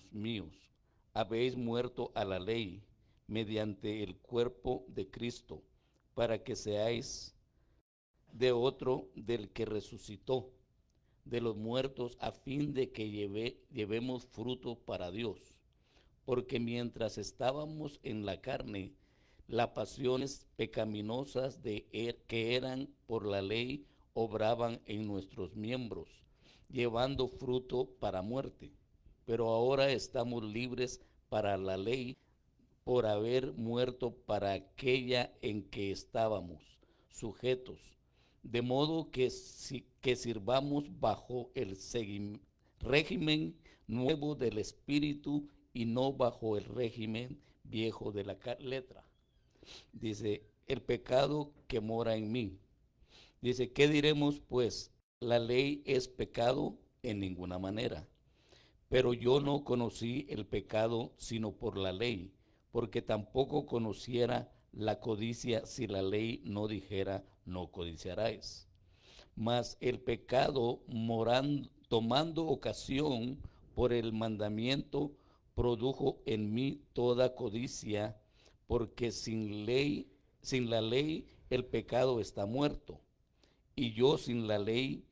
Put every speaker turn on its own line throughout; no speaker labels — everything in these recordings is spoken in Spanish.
hermanos míos, habéis muerto a la ley mediante el cuerpo de Cristo, para que seáis de otro del que resucitó de los muertos, a fin de que llevemos fruto para Dios. Porque mientras estábamos en la carne, las pasiones pecaminosas que eran por la ley obraban en nuestros miembros, llevando fruto para muerte. Pero ahora estamos libres para la ley por haber muerto para aquella en que estábamos sujetos, de modo que sirvamos bajo el régimen nuevo del Espíritu y no bajo el régimen viejo de la letra. Dice, el pecado que mora en mí. Dice, ¿qué diremos pues? ¿La ley es pecado? En ninguna manera. Pero yo no conocí el pecado sino por la ley, porque tampoco conociera la codicia si la ley no dijera no codiciarás. Mas el pecado tomando ocasión por el mandamiento produjo en mí toda codicia, porque sin la ley el pecado está muerto. Y yo sin la ley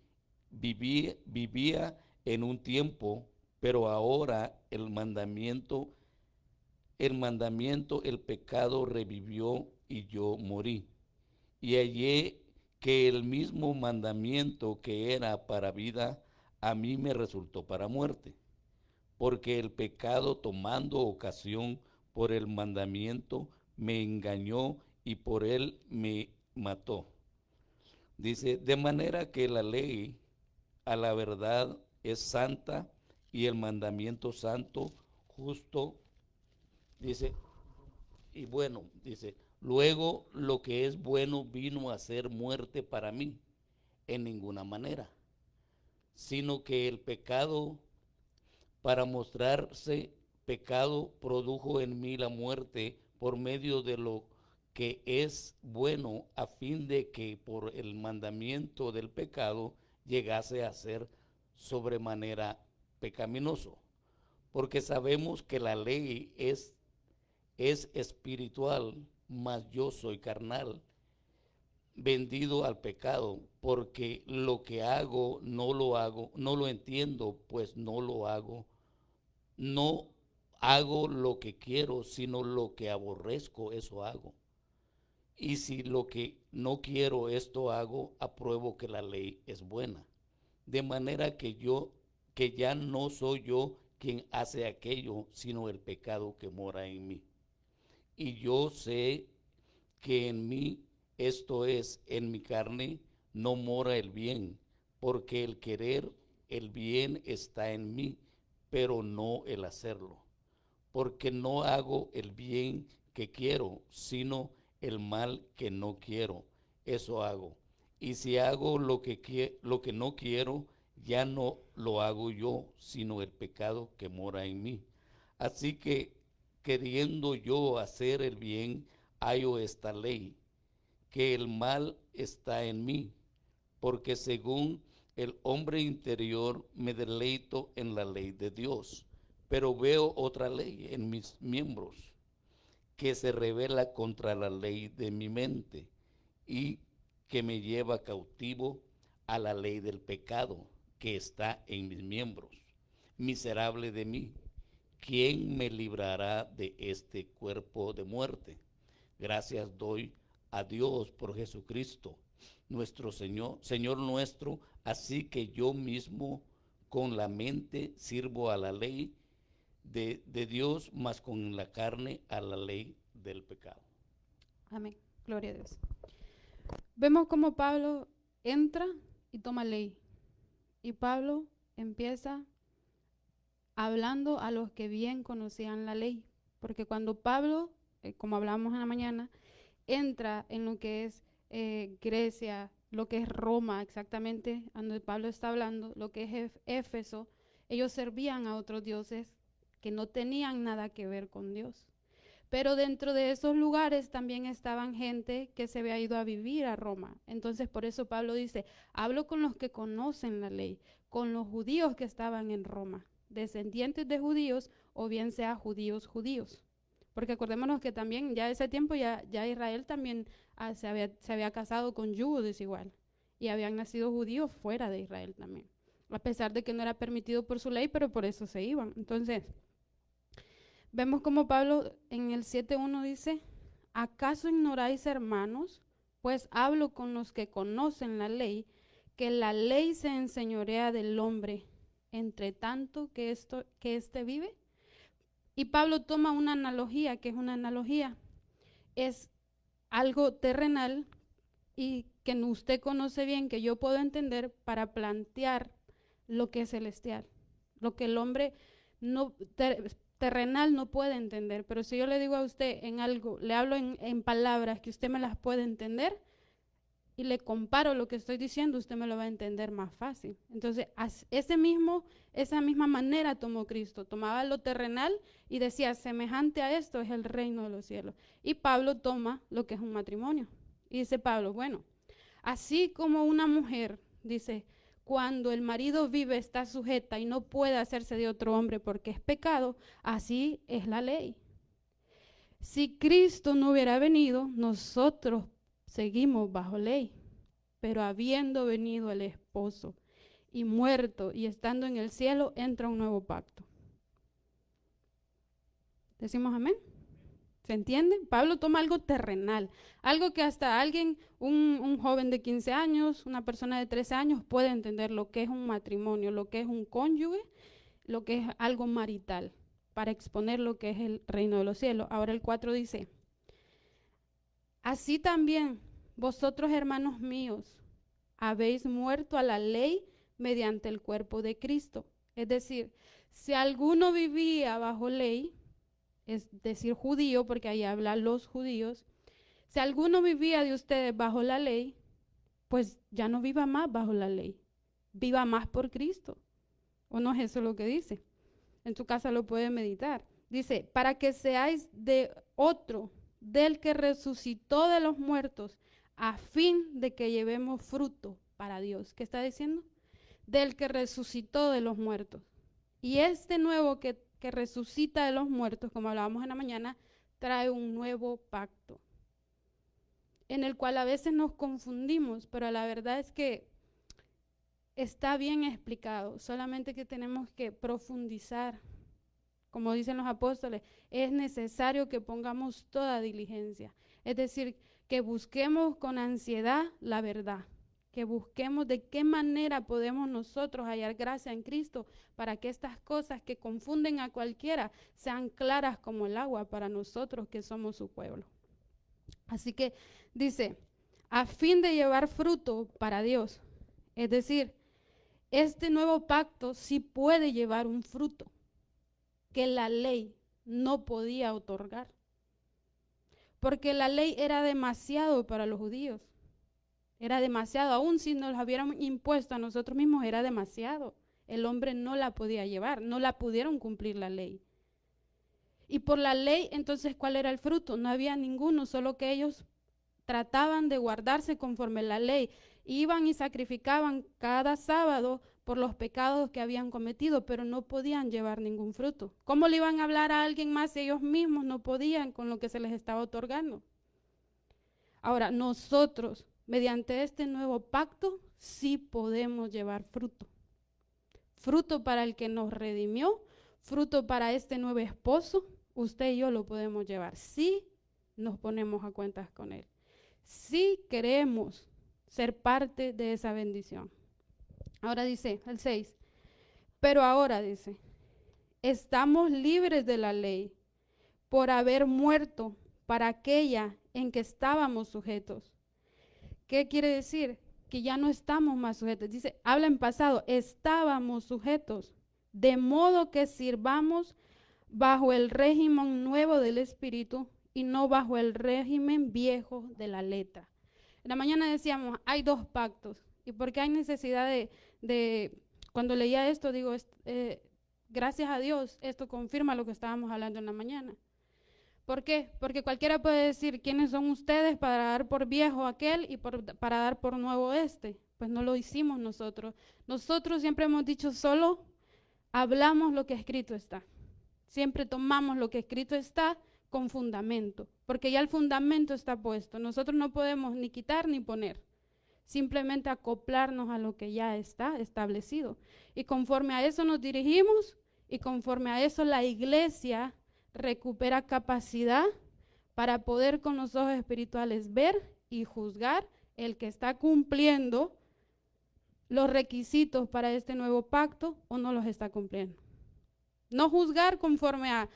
vivía en un tiempo, pero ahora el pecado revivió y yo morí. Y hallé que el mismo mandamiento que era para vida, a mí me resultó para muerte, porque el pecado tomando ocasión por el mandamiento me engañó y por él me mató. Dice, de manera que la ley a la verdad es santa y el mandamiento santo, justo, dice, y bueno, dice, luego lo que es bueno vino a ser muerte para mí, en ninguna manera, sino que el pecado, para mostrarse pecado, produjo en mí la muerte por medio de lo que es bueno, a fin de que por el mandamiento del pecado llegase a ser sobremanera pecaminoso. Porque sabemos que la ley es espiritual, mas yo soy carnal, vendido al pecado, porque lo que hago, no lo entiendo, pues no hago lo que quiero, sino lo que aborrezco, eso hago. Y si lo que no quiero, esto hago, apruebo que la ley es buena. De manera que ya no soy yo quien hace aquello, sino el pecado que mora en mí. Y yo sé que en mí, esto es, en mi carne, no mora el bien, porque el querer el bien está en mí, pero no el hacerlo. Porque no hago el bien que quiero, sino el mal que no quiero, eso hago. Y si hago lo que no quiero, ya no lo hago yo, sino el pecado que mora en mí. Así que, queriendo yo hacer el bien, hallo esta ley, que el mal está en mí, porque según el hombre interior me deleito en la ley de Dios, pero veo otra ley en mis miembros, que se revela contra la ley de mi mente y que me lleva cautivo a la ley del pecado que está en mis miembros. Miserable de mí, ¿quién me librará de este cuerpo de muerte? Gracias doy a Dios por Jesucristo, nuestro Señor nuestro, así que yo mismo con la mente sirvo a la ley de Dios, mas con la carne a la ley del pecado.
Amén. Gloria a Dios. Vemos cómo Pablo entra y toma ley. Y Pablo empieza hablando a los que bien conocían la ley. Porque cuando Pablo, como hablamos en la mañana, entra en lo que es Grecia, lo que es Roma, exactamente, donde Pablo está hablando, lo que es Éfeso, ellos servían a otros dioses que no tenían nada que ver con Dios. Pero dentro de esos lugares también estaban gente que se había ido a vivir a Roma. Entonces por eso Pablo dice, hablo con los que conocen la ley, con los judíos que estaban en Roma. descendientes de judíos o bien sea judíos. Porque acordémonos que también ya ese tiempo ya Israel también se había casado con yugo desigual y habían nacido judíos fuera de Israel también, a pesar de que no era permitido por su ley, pero por eso se iban. Entonces, vemos como Pablo en el 7:1 dice, ¿acaso ignoráis, hermanos? Pues hablo con los que conocen la ley, que la ley se enseñorea del hombre, entre tanto que éste vive. Y Pablo toma una analogía, que es una analogía, es algo terrenal y que usted conoce bien, que yo puedo entender para plantear lo que es celestial, lo que el hombre no terrenal no puede entender. Pero si yo le digo a usted en algo, le hablo en palabras que usted me las puede entender y le comparo lo que estoy diciendo, usted me lo va a entender más fácil. Entonces, esa misma manera tomó Cristo. Tomaba lo terrenal y decía, semejante a esto es el reino de los cielos. Y Pablo toma lo que es un matrimonio. Y dice Pablo, bueno, así como una mujer, dice, cuando el marido vive está sujeta y no puede hacerse de otro hombre porque es pecado, así es la ley. Si Cristo no hubiera venido, nosotros seguimos bajo ley, pero habiendo venido el esposo y muerto y estando en el cielo, entra un nuevo pacto. ¿Decimos amén? ¿Se entiende? Pablo toma algo terrenal, algo que hasta alguien, un joven de 15 años, una persona de 13 años puede entender lo que es un matrimonio, lo que es un cónyuge, lo que es algo marital, para exponer lo que es el reino de los cielos. Ahora el 4 dice, así también vosotros, hermanos míos, habéis muerto a la ley mediante el cuerpo de Cristo. Es decir, si alguno vivía bajo ley, es decir, judío, porque ahí habla los judíos, si alguno vivía de ustedes bajo la ley, pues ya no viva más bajo la ley, viva más por Cristo. ¿O no es eso lo que dice? En su casa lo puede meditar. Dice, para que seáis de otro, del que resucitó de los muertos, a fin de que llevemos fruto para Dios. ¿Qué está diciendo? Del que resucitó de los muertos. Y este nuevo que resucita de los muertos, como hablábamos en la mañana, trae un nuevo pacto, en el cual a veces nos confundimos, pero la verdad es que está bien explicado, solamente que tenemos que profundizar. Como dicen los apóstoles, es necesario que pongamos toda diligencia, es decir, que busquemos con ansiedad la verdad, que busquemos de qué manera podemos nosotros hallar gracia en Cristo para que estas cosas que confunden a cualquiera sean claras como el agua para nosotros que somos su pueblo. Así que dice, a fin de llevar fruto para Dios, es decir, este nuevo pacto sí puede llevar un fruto que la ley no podía otorgar, porque la ley era demasiado para los judíos, era demasiado, aún si nos la hubieran impuesto a nosotros mismos, era demasiado. El hombre no la podía llevar, no la pudieron cumplir la ley. Y por la ley, entonces, ¿cuál era el fruto? No había ninguno, solo que ellos trataban de guardarse conforme la ley. Iban y sacrificaban cada sábado por los pecados que habían cometido, pero no podían llevar ningún fruto. ¿Cómo le iban a hablar a alguien más si ellos mismos no podían con lo que se les estaba otorgando? Ahora, nosotros, mediante este nuevo pacto, sí podemos llevar fruto. Fruto para el que nos redimió, fruto para este nuevo esposo, usted y yo lo podemos llevar. Sí nos ponemos a cuentas con él. Sí queremos ser parte de esa bendición. Ahora dice el 6, pero ahora dice, estamos libres de la ley por haber muerto para aquella en que estábamos sujetos. ¿Qué quiere decir? Que ya no estamos más sujetos. Dice, habla en pasado, estábamos sujetos, de modo que sirvamos bajo el régimen nuevo del Espíritu y no bajo el régimen viejo de la letra. En la mañana decíamos, hay dos pactos. ¿Y por qué hay necesidad cuando leía esto, digo, gracias a Dios, esto confirma lo que estábamos hablando en la mañana? ¿Por qué? Porque cualquiera puede decir, ¿quiénes son ustedes para dar por viejo aquel y para dar por nuevo este? Pues no lo hicimos nosotros. Nosotros siempre hemos dicho solo hablamos lo que escrito está. Siempre tomamos lo que escrito está con fundamento, porque ya el fundamento está puesto. Nosotros no podemos ni quitar ni poner, simplemente acoplarnos a lo que ya está establecido. Y conforme a eso nos dirigimos y conforme a eso la iglesia recupera capacidad para poder con los ojos espirituales ver y juzgar el que está cumpliendo los requisitos para este nuevo pacto o no los está cumpliendo. No juzgar conforme a,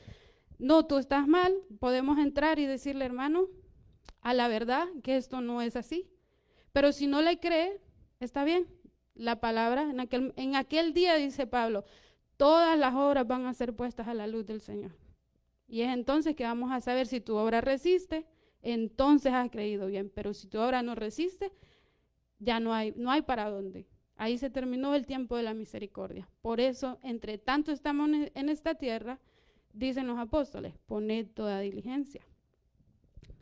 no, tú estás mal, podemos entrar y decirle, hermano, a la verdad que esto no es así. Pero si no le cree, está bien. La palabra, en aquel día, dice Pablo, todas las obras van a ser puestas a la luz del Señor. Y es entonces que vamos a saber si tu obra resiste, entonces has creído bien. Pero si tu obra no resiste, ya no hay para dónde. Ahí se terminó el tiempo de la misericordia. Por eso, entre tanto estamos en esta tierra, dicen los apóstoles, poned toda diligencia.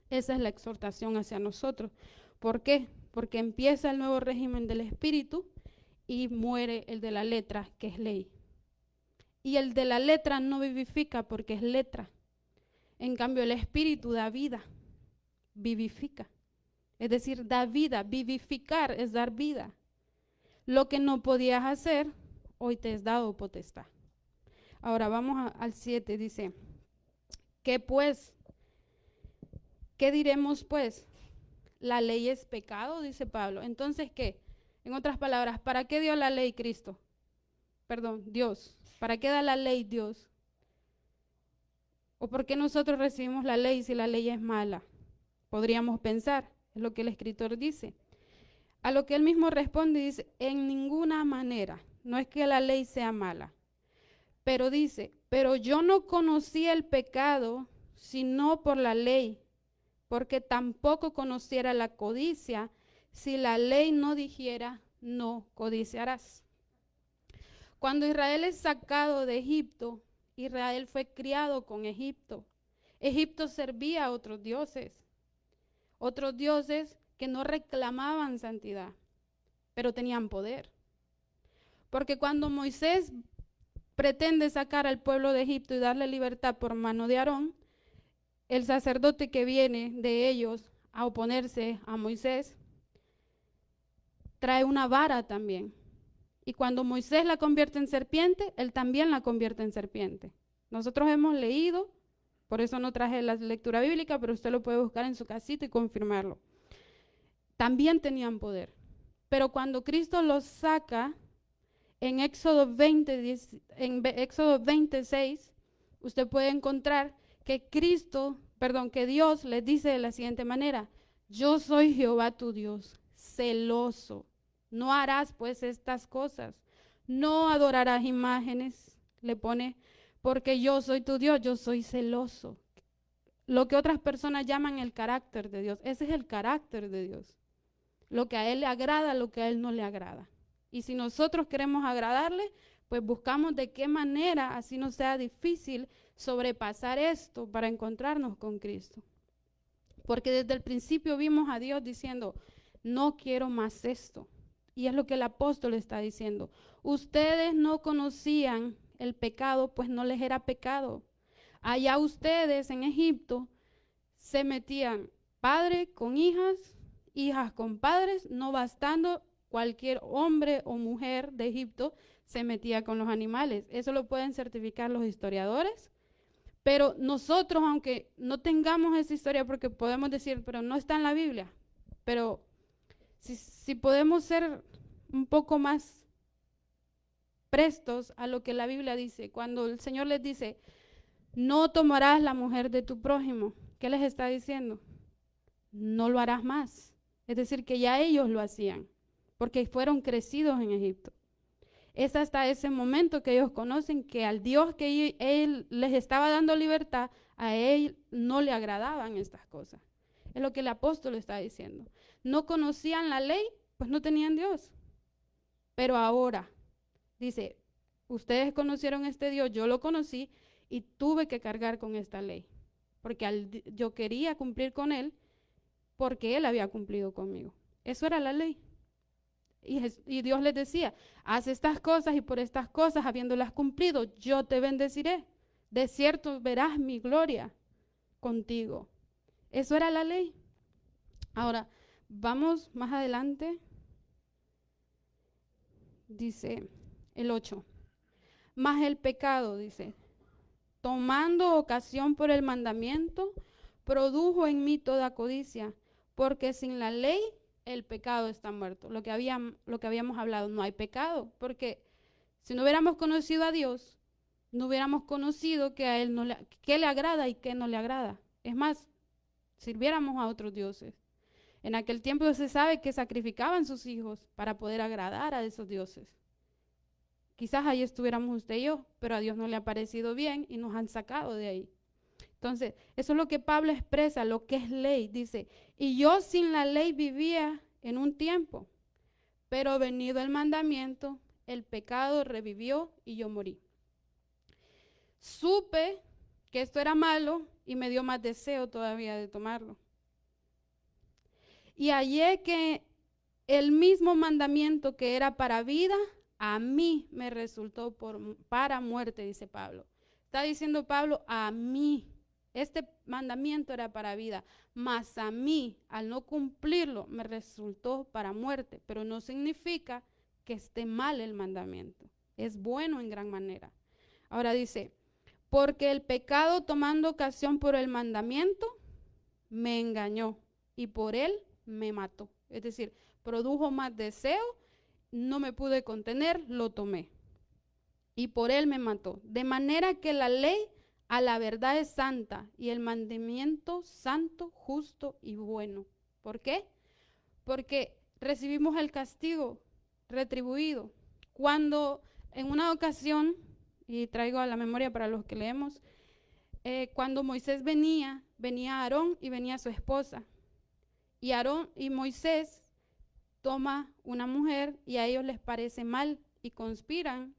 Esa es la exhortación hacia nosotros. ¿Por qué? Porque empieza el nuevo régimen del espíritu y muere el de la letra, que es ley. Y el de la letra no vivifica porque es letra. En cambio, el espíritu da vida, vivifica. Es decir, da vida. Vivificar es dar vida. Lo que no podías hacer, hoy te es dado potestad. Ahora vamos al 7, dice, ¿qué pues? ¿Qué diremos pues? La ley es pecado, dice Pablo. Entonces, ¿qué? En otras palabras, ¿para qué dio la ley Cristo? Perdón, Dios. ¿Para qué da la ley Dios? ¿O por qué nosotros recibimos la ley si la ley es mala? Podríamos pensar, es lo que el escritor dice. A lo que él mismo responde, dice, en ninguna manera, no es que la ley sea mala, pero dice, pero yo no conocí el pecado sino por la ley, porque tampoco conociera la codicia si la ley no dijera, no codiciarás. Cuando Israel es sacado de Egipto, Israel fue criado con Egipto. Egipto servía a otros dioses que no reclamaban santidad, pero tenían poder. Porque cuando Moisés pretende sacar al pueblo de Egipto y darle libertad por mano de Aarón, el sacerdote que viene de ellos a oponerse a Moisés trae una vara también. Y cuando Moisés la convierte en serpiente, él también la convierte en serpiente. Nosotros hemos leído, por eso no traje la lectura bíblica, pero usted lo puede buscar en su casita y confirmarlo. También tenían poder. Pero cuando Cristo los saca, en Éxodo 26, usted puede encontrar que que Dios les dice de la siguiente manera, yo soy Jehová tu Dios, celoso. No harás pues estas cosas, no adorarás imágenes, le pone, porque yo soy tu Dios, yo soy celoso. Lo que otras personas llaman el carácter de Dios, ese es el carácter de Dios. Lo que a Él le agrada, lo que a Él no le agrada. Y si nosotros queremos agradarle, pues buscamos de qué manera así no sea difícil sobrepasar esto para encontrarnos con Cristo. Porque desde el principio vimos a Dios diciendo, no quiero más esto. Y es lo que el apóstol está diciendo. Ustedes no conocían el pecado, pues no les era pecado. Allá ustedes en Egipto se metían padre con hijas, hijas con padres, no bastando, cualquier hombre o mujer de Egipto se metía con los animales. Eso lo pueden certificar los historiadores. Pero nosotros, aunque no tengamos esa historia, porque podemos decir, pero no está en la Biblia, pero si podemos ser un poco más prestos a lo que la Biblia dice, cuando el Señor les dice, no tomarás la mujer de tu prójimo, ¿qué les está diciendo? No lo harás más. Es decir, que ya ellos lo hacían, porque fueron crecidos en Egipto. Es hasta ese momento que ellos conocen que al Dios que él les estaba dando libertad, a Él no le agradaban estas cosas. Es lo que el apóstol está diciendo. No conocían la ley, pues no tenían Dios. Pero ahora, dice, ustedes conocieron este Dios, yo lo conocí y tuve que cargar con esta ley. Porque yo quería cumplir con Él porque Él había cumplido conmigo. Eso era la ley. Y Dios les decía, haz estas cosas y por estas cosas, habiéndolas cumplido, yo te bendeciré. De cierto verás mi gloria contigo. Eso era la ley. Ahora, vamos más adelante. Dice el 8. Mas el pecado, dice, tomando ocasión por el mandamiento, produjo en mí toda codicia, porque sin la ley el pecado está muerto. Lo que habíamos hablado, no hay pecado, porque si no hubiéramos conocido a Dios, no hubiéramos conocido que a Él qué le agrada y qué no le agrada. Es más, sirviéramos a otros dioses. En aquel tiempo se sabe que sacrificaban sus hijos para poder agradar a esos dioses. Quizás ahí estuviéramos usted y yo, pero a Dios no le ha parecido bien y nos han sacado de ahí. Entonces, eso es lo que Pablo expresa, lo que es ley. Dice, y yo sin la ley vivía en un tiempo, pero venido el mandamiento, el pecado revivió y yo morí. Supe que esto era malo y me dio más deseo todavía de tomarlo. Y hallé que el mismo mandamiento que era para vida, a mí me resultó para muerte, dice Pablo. Está diciendo Pablo, a mí. Este mandamiento era para vida, mas a mí, al no cumplirlo, me resultó para muerte. Pero no significa que esté mal el mandamiento. Es bueno en gran manera. Ahora dice, porque el pecado tomando ocasión por el mandamiento, me engañó y por él me mató. Es decir, produjo más deseo, no me pude contener, lo tomé. Y por él me mató. De manera que la ley a la verdad es santa y el mandamiento santo, justo y bueno. ¿Por qué? Porque recibimos el castigo retribuido. Cuando en una ocasión, y traigo a la memoria para los que leemos, cuando Moisés venía Aarón y venía su esposa. Y Aarón y Moisés toma una mujer y a ellos les parece mal y conspiran.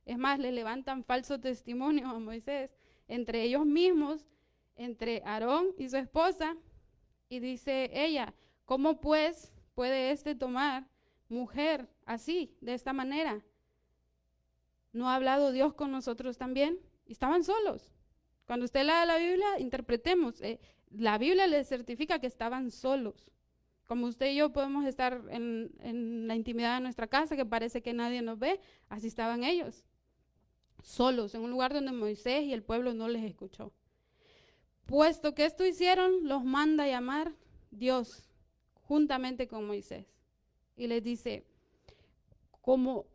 Es más, le levantan falso testimonio a Moisés entre ellos mismos, entre Aarón y su esposa, y dice ella, ¿cómo pues puede tomar mujer así, de esta manera? ¿No ha hablado Dios con nosotros también? Y estaban solos. Cuando usted lea la Biblia, interpretemos, la Biblia le certifica que estaban solos. Como usted y yo podemos estar en la intimidad de nuestra casa, que parece que nadie nos ve, así estaban ellos, solos, en un lugar donde Moisés y el pueblo no les escuchó. Puesto que esto hicieron, los manda a llamar Dios, juntamente con Moisés. Y les dice, ¿cómo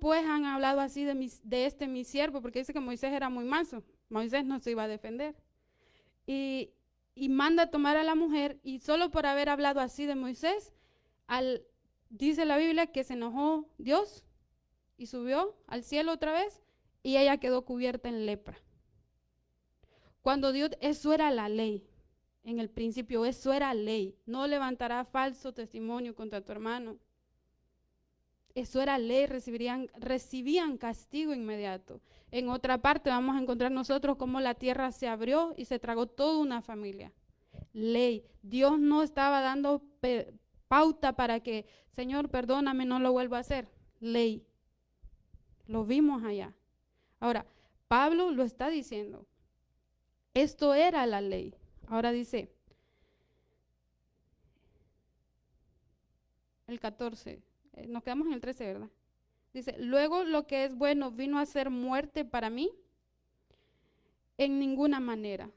pues han hablado así de este mi siervo? Porque dice que Moisés era muy manso, Moisés no se iba a defender. Y manda a tomar a la mujer, y solo por haber hablado así de Moisés, dice la Biblia que se enojó Dios y subió al cielo otra vez y ella quedó cubierta en lepra. Cuando Dios, eso era la ley, en el principio eso era ley, no levantará falso testimonio contra tu hermano. Eso era ley, recibían castigo inmediato. En otra parte vamos a encontrar nosotros cómo la tierra se abrió y se tragó toda una familia. Ley. Dios no estaba dando pauta para que, Señor, perdóname, no lo vuelvo a hacer. Ley. Lo vimos allá. Ahora, Pablo lo está diciendo. Esto era la ley. Ahora dice, el 14. Nos quedamos en el 13, ¿verdad? Dice, luego lo que es bueno vino a ser muerte para mí en ninguna manera,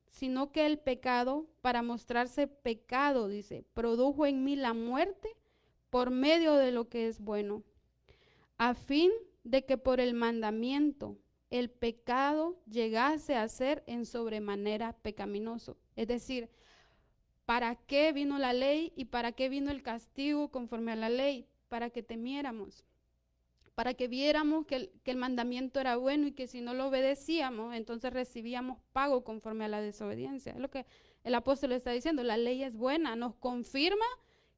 sino que el pecado, para mostrarse pecado, dice, produjo en mí la muerte por medio de lo que es bueno, a fin de que por el mandamiento el pecado llegase a ser en sobremanera pecaminoso. Es decir, ¿para qué vino la ley y para qué vino el castigo conforme a la ley? Para que temiéramos, para que viéramos que el mandamiento era bueno y que si no lo obedecíamos, entonces recibíamos pago conforme a la desobediencia. Es lo que el apóstol está diciendo, la ley es buena, nos confirma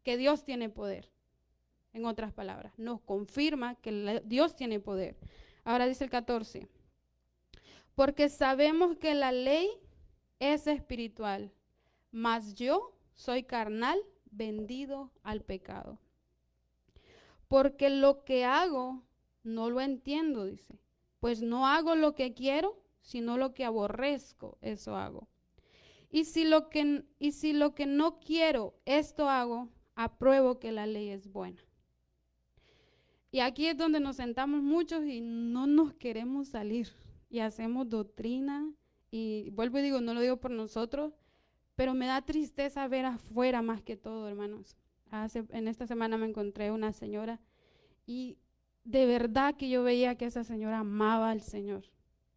que Dios tiene poder. En otras palabras, nos confirma que Dios tiene poder. Ahora dice el 14, porque sabemos que la ley es espiritual, mas yo soy carnal, vendido al pecado. porque lo que hago no lo entiendo, dice. Pues no hago lo que quiero, sino lo que aborrezco, eso hago. Y si lo que no quiero, esto hago, apruebo que la ley es buena. Y aquí es donde nos sentamos muchos y no nos queremos salir. Y hacemos doctrina. Y vuelvo y digo, no lo digo por nosotros, pero me da tristeza ver afuera más que todo, hermanos. En esta semana me encontré una señora y de verdad que yo veía que esa señora amaba al Señor.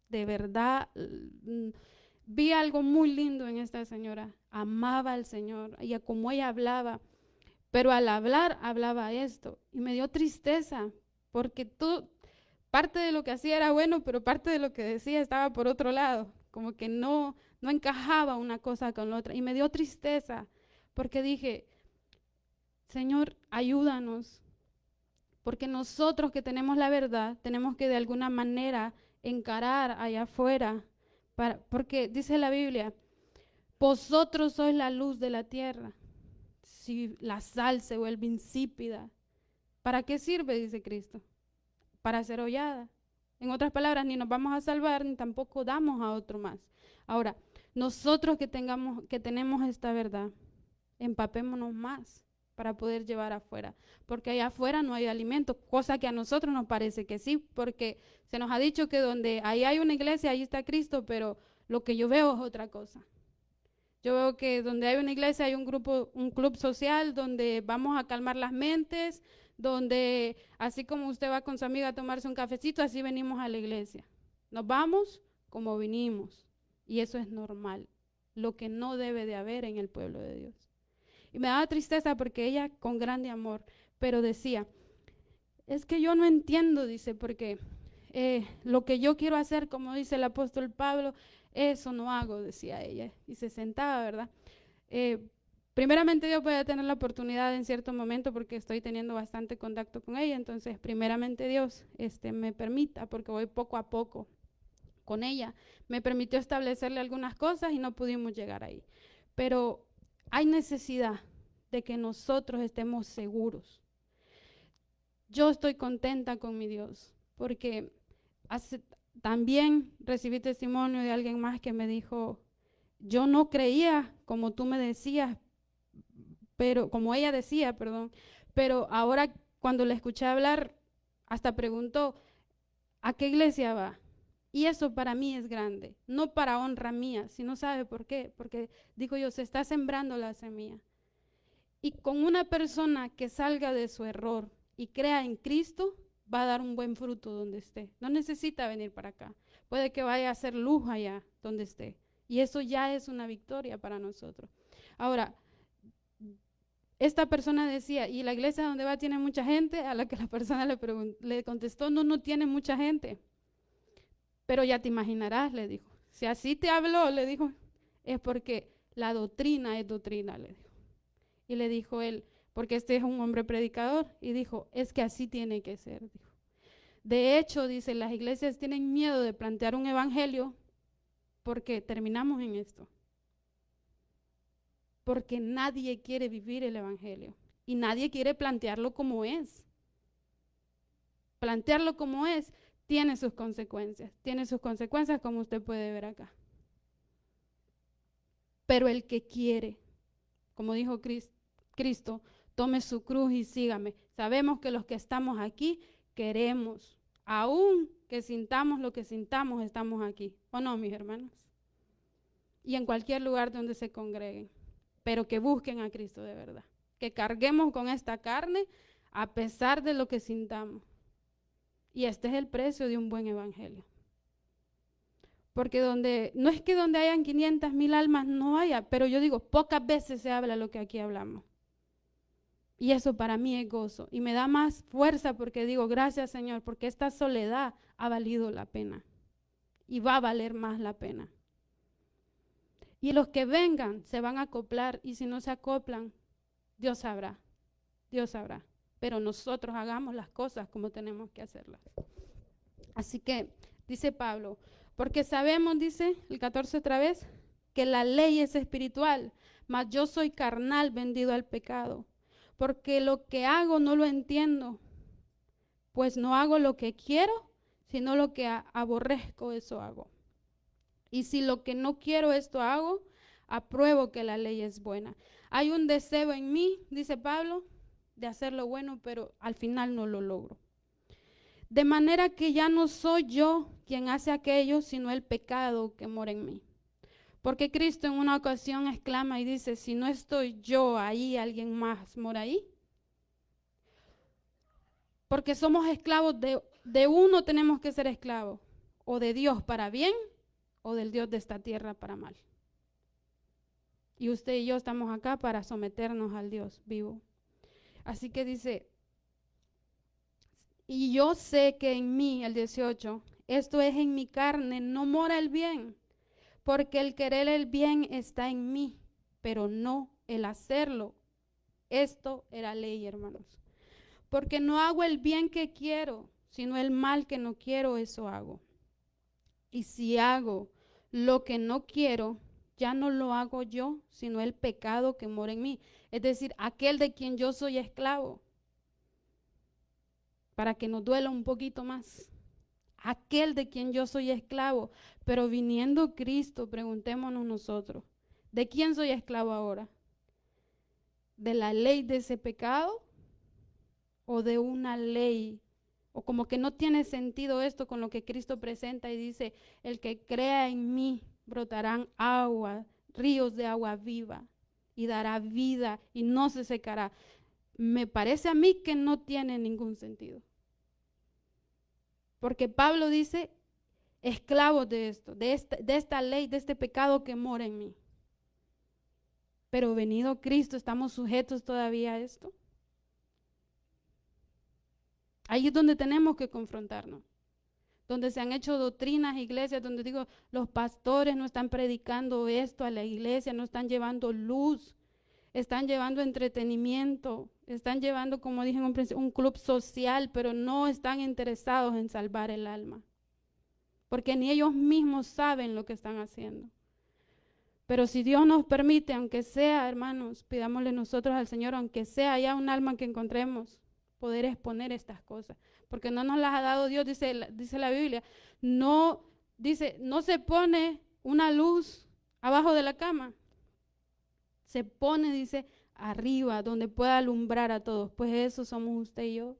De verdad, vi algo muy lindo en esta señora. Amaba al Señor y a como ella hablaba. Pero al hablar, hablaba esto. Y me dio tristeza porque parte de lo que hacía era bueno, pero parte de lo que decía estaba por otro lado. Como que no encajaba una cosa con la otra. Y me dio tristeza porque dije, Señor, ayúdanos. Porque nosotros que tenemos la verdad, tenemos que de alguna manera encarar allá afuera. Porque dice la Biblia, vosotros sois la luz de la tierra. Si la sal se vuelve insípida, ¿para qué sirve? Dice Cristo. Para ser hollada. En otras palabras, ni nos vamos a salvar, ni tampoco damos a otro más. Ahora, nosotros que tenemos esta verdad, empapémonos más para poder llevar afuera, porque allá afuera no hay alimento, cosa que a nosotros nos parece que sí, porque se nos ha dicho que donde ahí hay una iglesia, ahí está Cristo, pero lo que yo veo es otra cosa. Yo veo que donde hay una iglesia hay un club social donde vamos a calmar las mentes, donde así como usted va con su amiga a tomarse un cafecito, así venimos a la iglesia. Nos vamos como vinimos y eso es normal, lo que no debe de haber en el pueblo de Dios. Y me daba tristeza porque ella con grande amor, pero decía, es que yo no entiendo, dice, porque lo que yo quiero hacer, como dice el apóstol Pablo, eso no hago, decía ella, y se sentaba, ¿verdad? Primeramente Dios puede tener la oportunidad en cierto momento porque estoy teniendo bastante contacto con ella, entonces primeramente Dios me permita, porque voy poco a poco con ella, me permitió establecerle algunas cosas y no pudimos llegar ahí. Pero hay necesidad de que nosotros estemos seguros. Yo estoy contenta con mi Dios porque también recibí testimonio de alguien más que me dijo, yo no creía como tú me decías, pero como ella decía, perdón, pero ahora cuando la escuché hablar, hasta preguntó, ¿a qué iglesia va? Y eso para mí es grande, no para honra mía, sino sabe por qué, porque digo yo, se está sembrando la semilla. Y con una persona que salga de su error y crea en Cristo, va a dar un buen fruto donde esté. No necesita venir para acá. Puede que vaya a hacer luz allá donde esté. Y eso ya es una victoria para nosotros. Ahora, esta persona decía, ¿y la iglesia donde va tiene mucha gente? A la que la persona le contestó, no tiene mucha gente. Pero ya te imaginarás, le dijo. Si así te habló, le dijo, es porque la doctrina es doctrina, le dijo. Y le dijo él, porque este es un hombre predicador, y dijo, es que así tiene que ser, dijo. De hecho, dice, las iglesias tienen miedo de plantear un evangelio porque terminamos en esto. Porque nadie quiere vivir el evangelio y nadie quiere plantearlo como es. Plantearlo como es tiene sus consecuencias como usted puede ver acá. Pero el que quiere, como dijo Cristo, tome su cruz y sígame. Sabemos que los que estamos aquí queremos, aún que sintamos lo que sintamos, estamos aquí. ¿O no, mis hermanos? Y en cualquier lugar donde se congreguen, pero que busquen a Cristo de verdad. Que carguemos con esta carne a pesar de lo que sintamos. Y este es el precio de un buen evangelio. Porque no es que donde hayan 500,000 almas no haya, pero yo digo, pocas veces se habla lo que aquí hablamos. Y eso para mí es gozo. Y me da más fuerza porque digo, gracias Señor, porque esta soledad ha valido la pena. Y va a valer más la pena. Y los que vengan se van a acoplar. Y si no se acoplan, Dios sabrá. Dios sabrá. Pero nosotros hagamos las cosas como tenemos que hacerlas. Así que, dice Pablo, porque sabemos, dice el 14 otra vez, que la ley es espiritual, mas yo soy carnal, vendido al pecado. Porque lo que hago no lo entiendo, Pues no hago lo que quiero, sino lo que aborrezco, eso hago. Y si lo que no quiero esto hago, apruebo que la ley es buena. Hay un deseo en mí, dice Pablo, de hacer lo bueno, pero al final no lo logro. De manera que ya no soy yo quien hace aquello, sino el pecado que mora en mí. Porque Cristo en una ocasión exclama y dice, si no estoy yo ahí, alguien más mora ahí. Porque somos esclavos de uno, tenemos que ser esclavos, o de Dios para bien, o del Dios de esta tierra para mal. Y usted y yo estamos acá para someternos al Dios vivo. Así que dice, y yo sé que en mí, el 18, esto es en mi carne, no mora el bien, porque el querer el bien está en mí, pero no el hacerlo. Esto era ley, hermanos. Porque no hago el bien que quiero, sino el mal que no quiero, eso hago. Y si hago lo que no quiero, ya no lo hago yo, sino el pecado que mora en mí. Es decir, aquel de quien yo soy esclavo. Para que nos duela un poquito más. Aquel de quien yo soy esclavo. Pero viniendo Cristo, preguntémonos nosotros, ¿de quién soy esclavo ahora? ¿De la ley de ese pecado? ¿O de una ley? O como que no tiene sentido esto con lo que Cristo presenta y dice, el que crea en mí brotarán agua, ríos de agua viva y dará vida y no se secará. Me parece a mí que no tiene ningún sentido. Porque Pablo dice, esclavos de esto, de esta ley, de este pecado que mora en mí. Pero venido Cristo, ¿estamos sujetos todavía a esto? Ahí es donde tenemos que confrontarnos. Donde se han hecho doctrinas, iglesias, donde digo, los pastores no están predicando esto a la iglesia, no están llevando luz, están llevando entretenimiento, están llevando, como dije en un principio, un club social, pero no están interesados en salvar el alma. Porque ni ellos mismos saben lo que están haciendo. Pero si Dios nos permite, aunque sea, hermanos, pidámosle nosotros al Señor, aunque sea ya un alma que encontremos, poder exponer estas cosas. Porque no nos las ha dado Dios, dice la Biblia. No se pone una luz abajo de la cama. Se pone, dice, arriba, donde pueda alumbrar a todos. Pues eso somos usted y yo.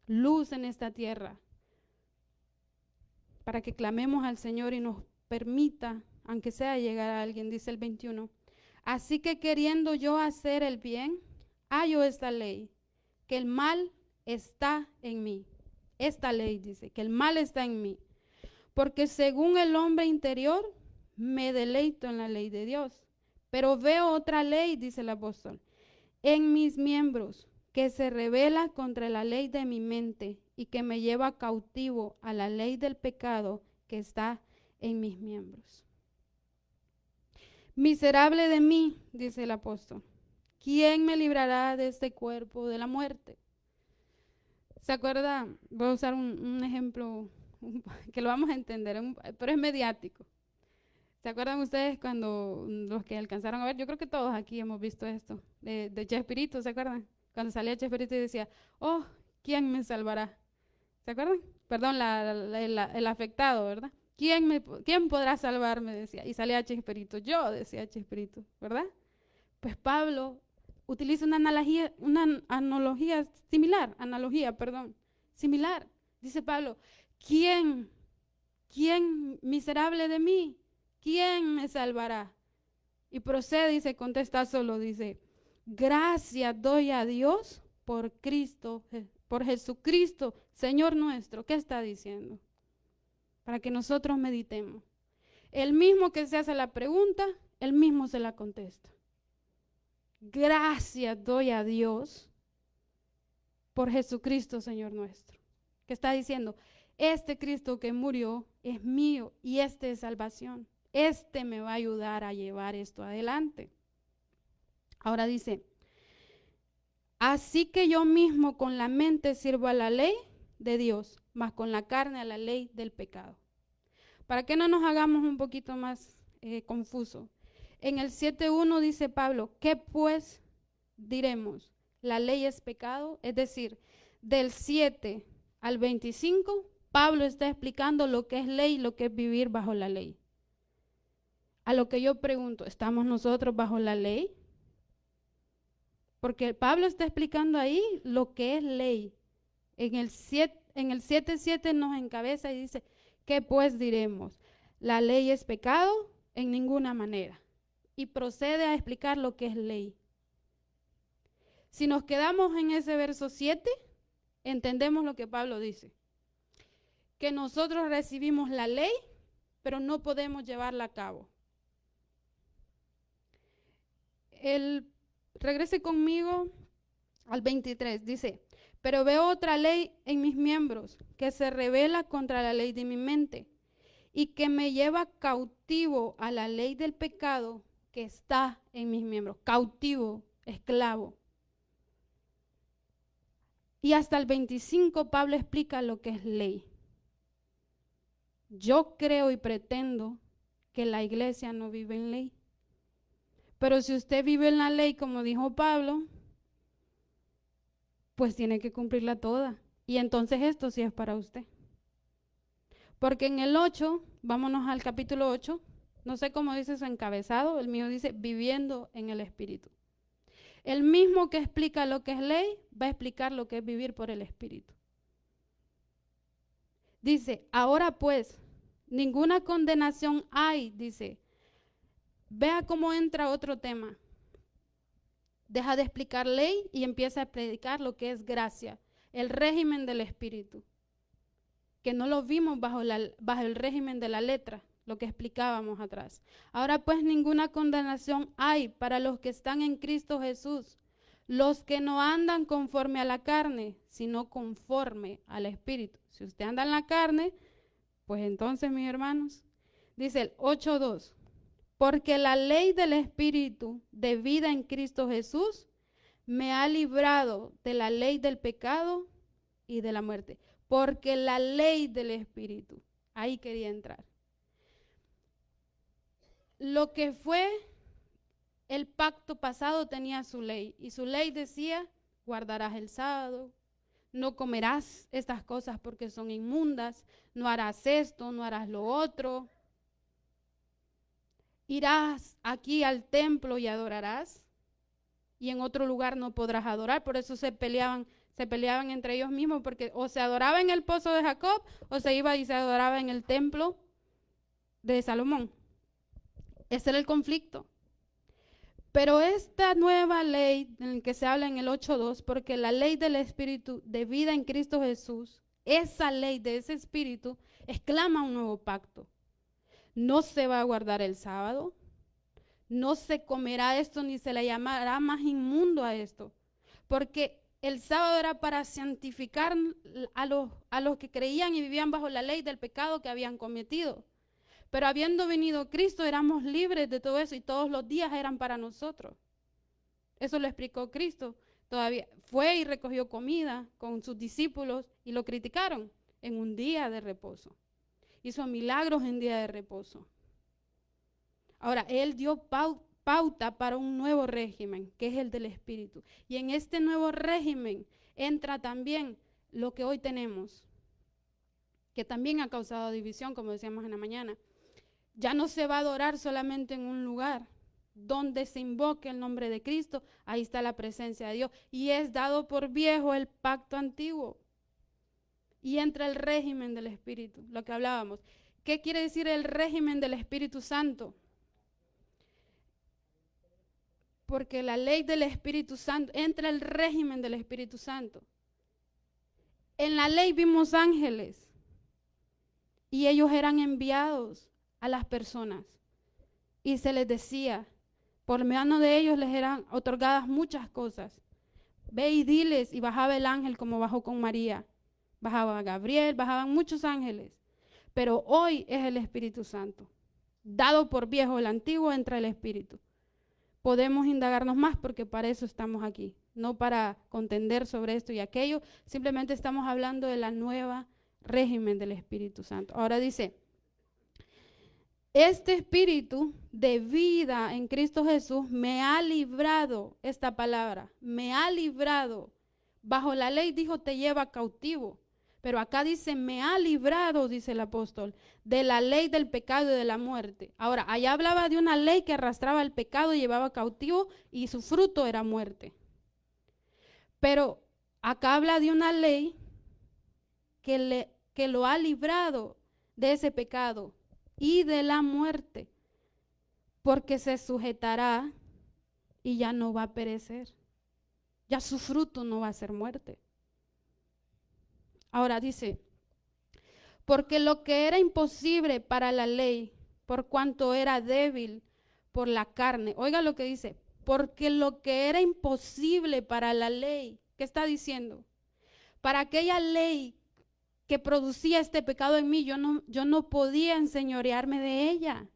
Luz en esta tierra. Para que clamemos al Señor y nos permita, aunque sea llegar a alguien, dice el 21. Así que queriendo yo hacer el bien, hallo esta ley, que el mal está en mí. Esta ley dice que el mal está en mí. Porque según el hombre interior, me deleito en la ley de Dios. Pero veo otra ley, dice el apóstol, en mis miembros, que se rebela contra la ley de mi mente y que me lleva cautivo a la ley del pecado que está en mis miembros. Miserable de mí, dice el apóstol, ¿quién me librará de este cuerpo de la muerte? ¿Se acuerda? Voy a usar un ejemplo que lo vamos a entender, pero es mediático. ¿Se acuerdan ustedes cuando los que alcanzaron a ver? Yo creo que todos aquí hemos visto esto, de Chespirito, ¿se acuerdan? Cuando salía Chespirito y decía, oh, ¿quién me salvará? ¿Se acuerdan? Perdón, el afectado, ¿verdad? ¿Quién podrá salvarme? Decía. Y salía Chespirito. Yo, decía Chespirito, ¿verdad? Pues Pablo utiliza una analogía similar. Dice Pablo, ¿quién miserable de mí? ¿Quién me salvará? Y procede y se contesta solo, dice, gracias doy a Dios por Cristo, por Jesucristo, Señor nuestro. ¿Qué está diciendo? Para que nosotros meditemos. El mismo que se hace la pregunta, el mismo se la contesta. Gracias doy a Dios por Jesucristo, Señor nuestro. ¿Qué está diciendo? Este Cristo que murió es mío y este es salvación. Este me va a ayudar a llevar esto adelante. Ahora dice, así que yo mismo con la mente sirvo a la ley de Dios, mas con la carne a la ley del pecado. Para que no nos hagamos un poquito más confuso. En el 7.1 dice Pablo, ¿qué pues diremos? ¿La ley es pecado? Es decir, del 7 al 25, Pablo está explicando lo que es ley, lo que es vivir bajo la ley. A lo que yo pregunto, ¿estamos nosotros bajo la ley? Porque Pablo está explicando ahí lo que es ley. En el 7:7 nos encabeza y dice, ¿qué pues diremos? ¿La ley es pecado? En ninguna manera. Y procede a explicar lo que es ley. Si nos quedamos en ese verso 7, entendemos lo que Pablo dice. Que nosotros recibimos la ley, pero no podemos llevarla a cabo. Regrese conmigo al 23, dice, pero veo otra ley en mis miembros que se rebela contra la ley de mi mente y que me lleva cautivo a la ley del pecado que está en mis miembros. Cautivo, esclavo. Y hasta el 25 Pablo explica lo que es ley. Yo creo y pretendo que la iglesia no vive en ley. Pero si usted vive en la ley, como dijo Pablo, pues tiene que cumplirla toda. Y entonces esto sí es para usted. Porque en el 8, vámonos al capítulo 8, no sé cómo dice su encabezado, el mío dice viviendo en el Espíritu. El mismo que explica lo que es ley, va a explicar lo que es vivir por el Espíritu. Dice, ahora pues, ninguna condenación hay, dice. Vea cómo entra otro tema. Deja de explicar ley y empieza a predicar lo que es gracia, el régimen del Espíritu. Que no lo vimos bajo el régimen de la letra, lo que explicábamos atrás. Ahora pues ninguna condenación hay para los que están en Cristo Jesús, los que no andan conforme a la carne, sino conforme al Espíritu. Si usted anda en la carne, pues entonces, mis hermanos, dice el 8:2, porque la ley del Espíritu de vida en Cristo Jesús me ha librado de la ley del pecado y de la muerte. Porque la ley del Espíritu, ahí quería entrar. Lo que fue el pacto pasado tenía su ley, y su ley decía, guardarás el sábado, no comerás estas cosas porque son inmundas, no harás esto, no harás lo otro. Irás aquí al templo y adorarás, y en otro lugar no podrás adorar. Por eso se peleaban entre ellos mismos, porque o se adoraba en el pozo de Jacob, o se iba y se adoraba en el templo de Salomón. Ese era el conflicto. Pero esta nueva ley en la que se habla en el 8:2, porque la ley del Espíritu de vida en Cristo Jesús, esa ley de ese Espíritu, exclama un nuevo pacto. No se va a guardar el sábado, no se comerá esto, ni se le llamará más inmundo a esto, porque el sábado era para santificar a los que creían y vivían bajo la ley del pecado que habían cometido. Pero habiendo venido Cristo, éramos libres de todo eso y todos los días eran para nosotros. Eso lo explicó Cristo. Todavía fue y recogió comida con sus discípulos y lo criticaron en un día de reposo. Hizo milagros en día de reposo. Ahora, Él dio pauta para un nuevo régimen, que es el del Espíritu. Y en este nuevo régimen entra también lo que hoy tenemos, que también ha causado división, como decíamos en la mañana. Ya no se va a adorar solamente en un lugar. Donde se invoque el nombre de Cristo, ahí está la presencia de Dios. Y es dado por viejo el pacto antiguo. Y entra el régimen del Espíritu, lo que hablábamos. ¿Qué quiere decir el régimen del Espíritu Santo? Porque la ley del Espíritu Santo, entra el régimen del Espíritu Santo. En la ley vimos ángeles y ellos eran enviados a las personas y se les decía, por mano de ellos les eran otorgadas muchas cosas. Ve y diles, y bajaba el ángel como bajó con María. Bajaba Gabriel, bajaban muchos ángeles. Pero hoy es el Espíritu Santo. Dado por viejo el antiguo, entra el Espíritu. Podemos indagarnos más porque para eso estamos aquí, no para contender sobre esto y aquello. Simplemente estamos hablando de la nueva régimen del Espíritu Santo. Ahora dice, este Espíritu de vida en Cristo Jesús me ha librado, esta palabra, me ha librado. bajo la ley, dijo, te lleva cautivo. Pero acá dice, me ha librado, dice el apóstol, de la ley del pecado y de la muerte. Ahora, allá hablaba de una ley que arrastraba el pecado, llevaba cautivo y su fruto era muerte. Pero acá habla de una ley que lo ha librado de ese pecado y de la muerte, porque se sujetará y ya no va a perecer. Ya su fruto no va a ser muerte. Ahora dice, porque lo que era imposible para la ley, por cuanto era débil por la carne. Oiga lo que dice, porque lo que era imposible para la ley, ¿qué está diciendo? Para aquella ley que producía este pecado en mí, yo no podía enseñorearme de ella.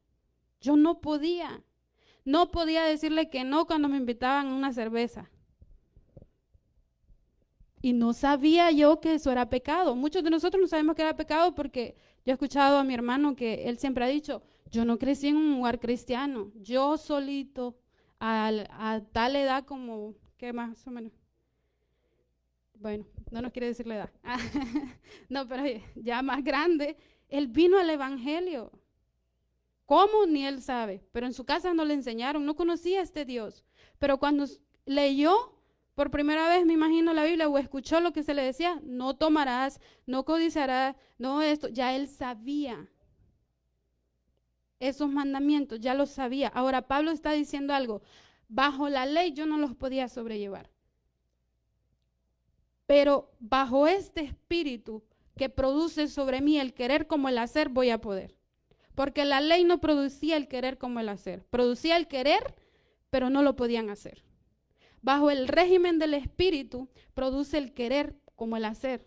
Yo no podía. No podía decirle que no cuando me invitaban a una cerveza. Y no sabía yo que eso era pecado. Muchos de nosotros no sabemos que era pecado porque yo he escuchado a mi hermano que él siempre ha dicho, yo no crecí en un lugar cristiano. Yo solito, a tal edad como, ¿qué más o menos? Bueno, no nos quiere decir la edad. No, pero ya más grande, él vino al evangelio. ¿Cómo? Ni él sabe. Pero en su casa no le enseñaron, no conocía a este Dios. Pero cuando leyó por primera vez, me imagino, la Biblia o escuchó lo que se le decía, no tomarás, no codiciarás, no esto, ya él sabía esos mandamientos, ya los sabía. Ahora Pablo está diciendo algo, bajo la ley yo no los podía sobrellevar, pero bajo este espíritu que produce sobre mí el querer como el hacer, voy a poder. Porque la ley no producía el querer como el hacer, producía el querer, pero no lo podían hacer. Bajo el régimen del espíritu produce el querer como el hacer.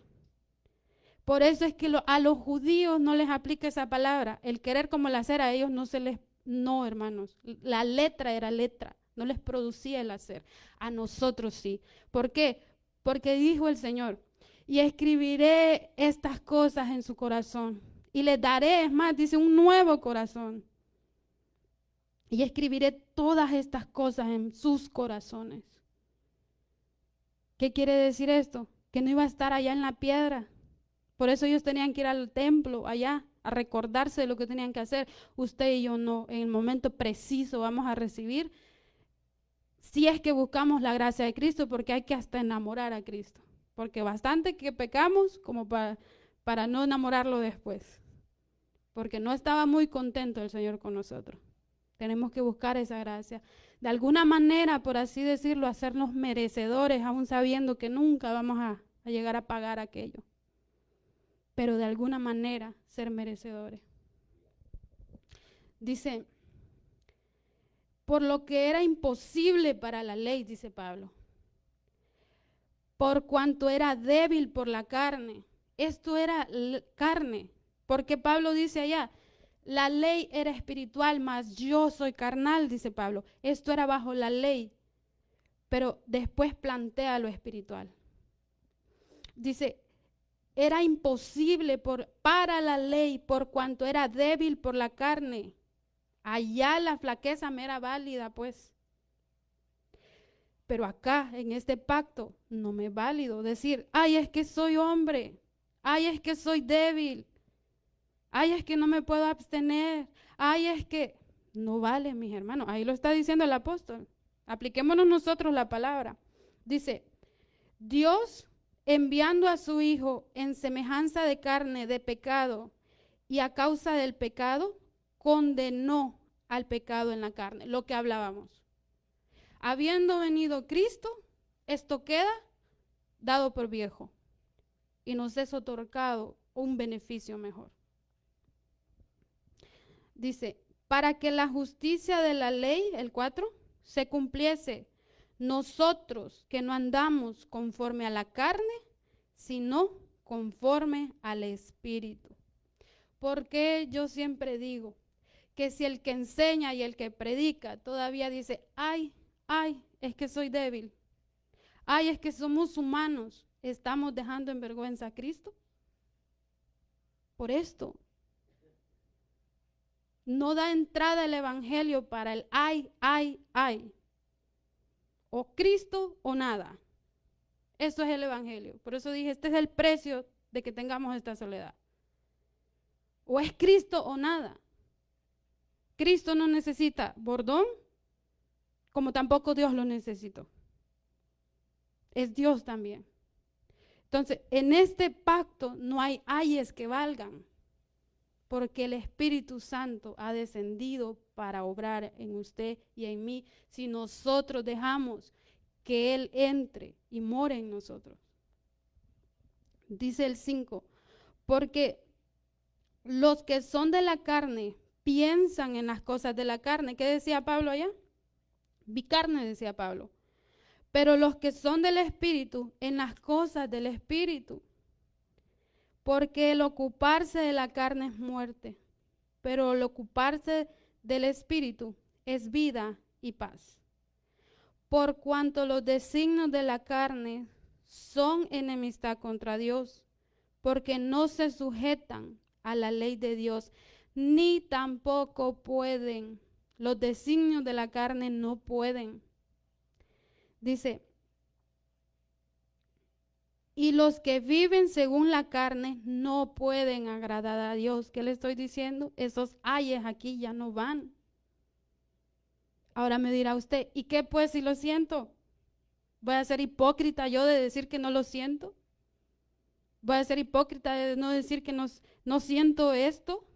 Por eso es que a los judíos no les aplica esa palabra, el querer como el hacer, a ellos no se les, no hermanos, la letra era letra, no les producía el hacer, a nosotros sí. ¿Por qué? Porque dijo el Señor, y escribiré estas cosas en su corazón, y les daré, es más, dice, un nuevo corazón, y escribiré todas estas cosas en sus corazones. ¿Qué quiere decir esto? Que no iba a estar allá en la piedra. Por eso ellos tenían que ir al templo allá a recordarse de lo que tenían que hacer. Usted y yo no. En el momento preciso vamos a recibir, si es que buscamos la gracia de Cristo, porque hay que hasta enamorar a Cristo. Porque bastante que pecamos como para no enamorarlo después. Porque no estaba muy contento el Señor con nosotros. Tenemos que buscar esa gracia. De alguna manera, por así decirlo, hacernos merecedores, aún sabiendo que nunca vamos a llegar a pagar aquello. Pero de alguna manera ser merecedores. Dice, por lo que era imposible para la ley, dice Pablo, por cuanto era débil por la carne. Esto era carne, porque Pablo dice allá, la ley era espiritual, mas yo soy carnal, dice Pablo. Esto era bajo la ley, pero después plantea lo espiritual. Dice, era imposible para la ley por cuanto era débil por la carne. Allá la flaqueza me era válida, pues. Pero acá, en este pacto, no me es válido decir, ay, es que soy hombre, ay, es que soy débil. Ay, es que no me puedo abstener. Ay, es que no vale, mis hermanos. Ahí lo está diciendo el apóstol. Apliquémonos nosotros la palabra. Dice, Dios enviando a su Hijo en semejanza de carne de pecado y a causa del pecado, condenó al pecado en la carne, lo que hablábamos. Habiendo venido Cristo, esto queda dado por viejo y nos es otorgado un beneficio mejor. Dice, para que la justicia de la ley, el 4, se cumpliese, nosotros que no andamos conforme a la carne, sino conforme al Espíritu. Porque yo siempre digo que si el que enseña y el que predica todavía dice, ay, es que soy débil, ay, es que somos humanos, ¿estamos dejando en vergüenza a Cristo? Por esto. No da entrada el evangelio para el ay. O Cristo o nada. Eso es el evangelio. Por eso dije, este es el precio de que tengamos esta soledad. O es Cristo o nada. Cristo no necesita bordón, como tampoco Dios lo necesitó. Es Dios también. Entonces, en este pacto no hay ayes que valgan, porque el Espíritu Santo ha descendido para obrar en usted y en mí, si nosotros dejamos que Él entre y more en nosotros. Dice el 5, porque los que son de la carne piensan en las cosas de la carne. ¿Qué decía Pablo allá? Vi carne, decía Pablo. Pero los que son del Espíritu, en las cosas del Espíritu. Porque el ocuparse de la carne es muerte, pero el ocuparse del Espíritu es vida y paz. Por cuanto los designios de la carne son enemistad contra Dios, porque no se sujetan a la ley de Dios, ni tampoco pueden. Los designios de la carne no pueden. Dice, y los que viven según la carne no pueden agradar a Dios. ¿Qué le estoy diciendo? Esos ayes aquí ya no van. Ahora me dirá usted, ¿y qué pues si lo siento? ¿Voy a ser hipócrita yo de decir que no lo siento? ¿Voy a ser hipócrita de no decir que no siento esto?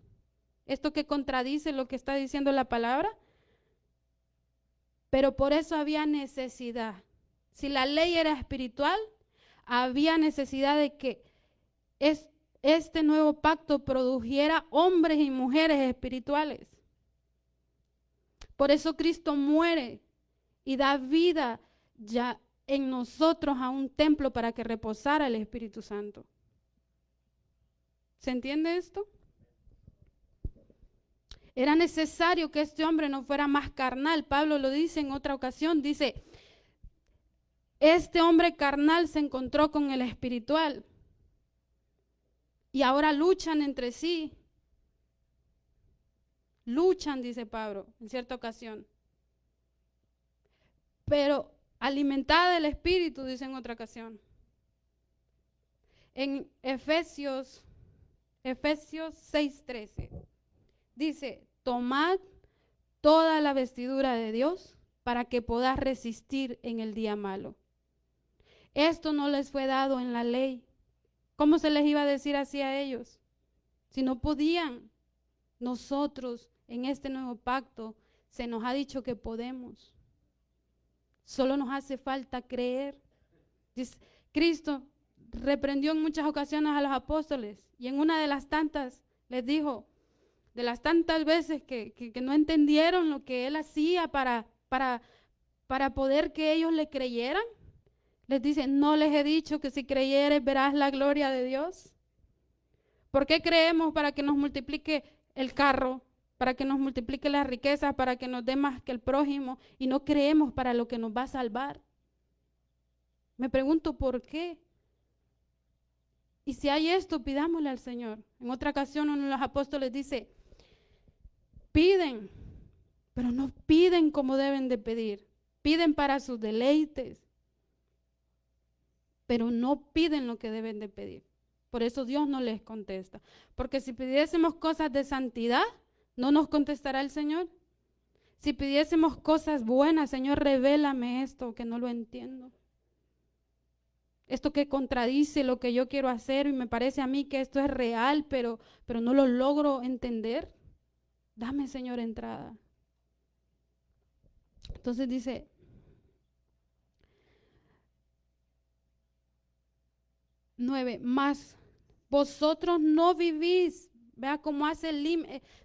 ¿Esto que contradice lo que está diciendo la palabra? Pero por eso había necesidad. Si la ley era espiritual, había necesidad de que este nuevo pacto produjera hombres y mujeres espirituales. Por eso Cristo muere y da vida ya en nosotros a un templo para que reposara el Espíritu Santo. ¿Se entiende esto? Era necesario que este hombre no fuera más carnal. Pablo lo dice en otra ocasión, dice, este hombre carnal se encontró con el espiritual y ahora luchan entre sí. Luchan, dice Pablo, en cierta ocasión. Pero alimentada del Espíritu, dice en otra ocasión. En Efesios 6:13, dice, tomad toda la vestidura de Dios para que podáis resistir en el día malo. Esto no les fue dado en la ley. ¿Cómo se les iba a decir así a ellos? Si no podían. Nosotros en este nuevo pacto se nos ha dicho que podemos. Solo nos hace falta creer. Cristo reprendió en muchas ocasiones a los apóstoles y en una de las tantas les dijo, de las tantas veces que no entendieron lo que Él hacía para poder que ellos le creyeran, les dice, ¿no les he dicho que si creyeres verás la gloria de Dios? ¿Por qué creemos para que nos multiplique el carro, para que nos multiplique las riquezas, para que nos dé más que el prójimo, y no creemos para lo que nos va a salvar? Me pregunto por qué. Y si hay esto, pidámosle al Señor. En otra ocasión uno de los apóstoles dice, piden, pero no piden como deben de pedir. Piden para sus deleites, pero no piden lo que deben de pedir. Por eso Dios no les contesta. Porque si pidiésemos cosas de santidad, ¿no nos contestará el Señor? Si pidiésemos cosas buenas, Señor, revélame esto que no lo entiendo. Esto que contradice lo que yo quiero hacer y me parece a mí que esto es real, pero no lo logro entender. Dame, Señor, entrada. Entonces dice, más vosotros no vivís. Vea cómo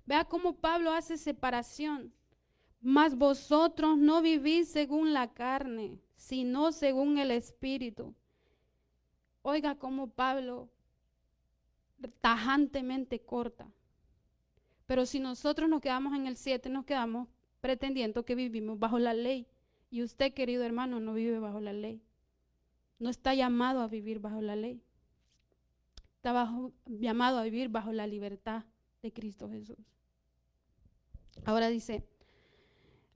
vea cómo Pablo hace separación. Mas vosotros no vivís según la carne, sino según el Espíritu. Oiga cómo Pablo tajantemente corta. Pero si nosotros nos quedamos en el 7, nos quedamos pretendiendo que vivimos bajo la ley. Y usted, querido hermano, no vive bajo la ley. No está llamado a vivir bajo la ley. Está llamado a vivir bajo la libertad de Cristo Jesús. Ahora dice,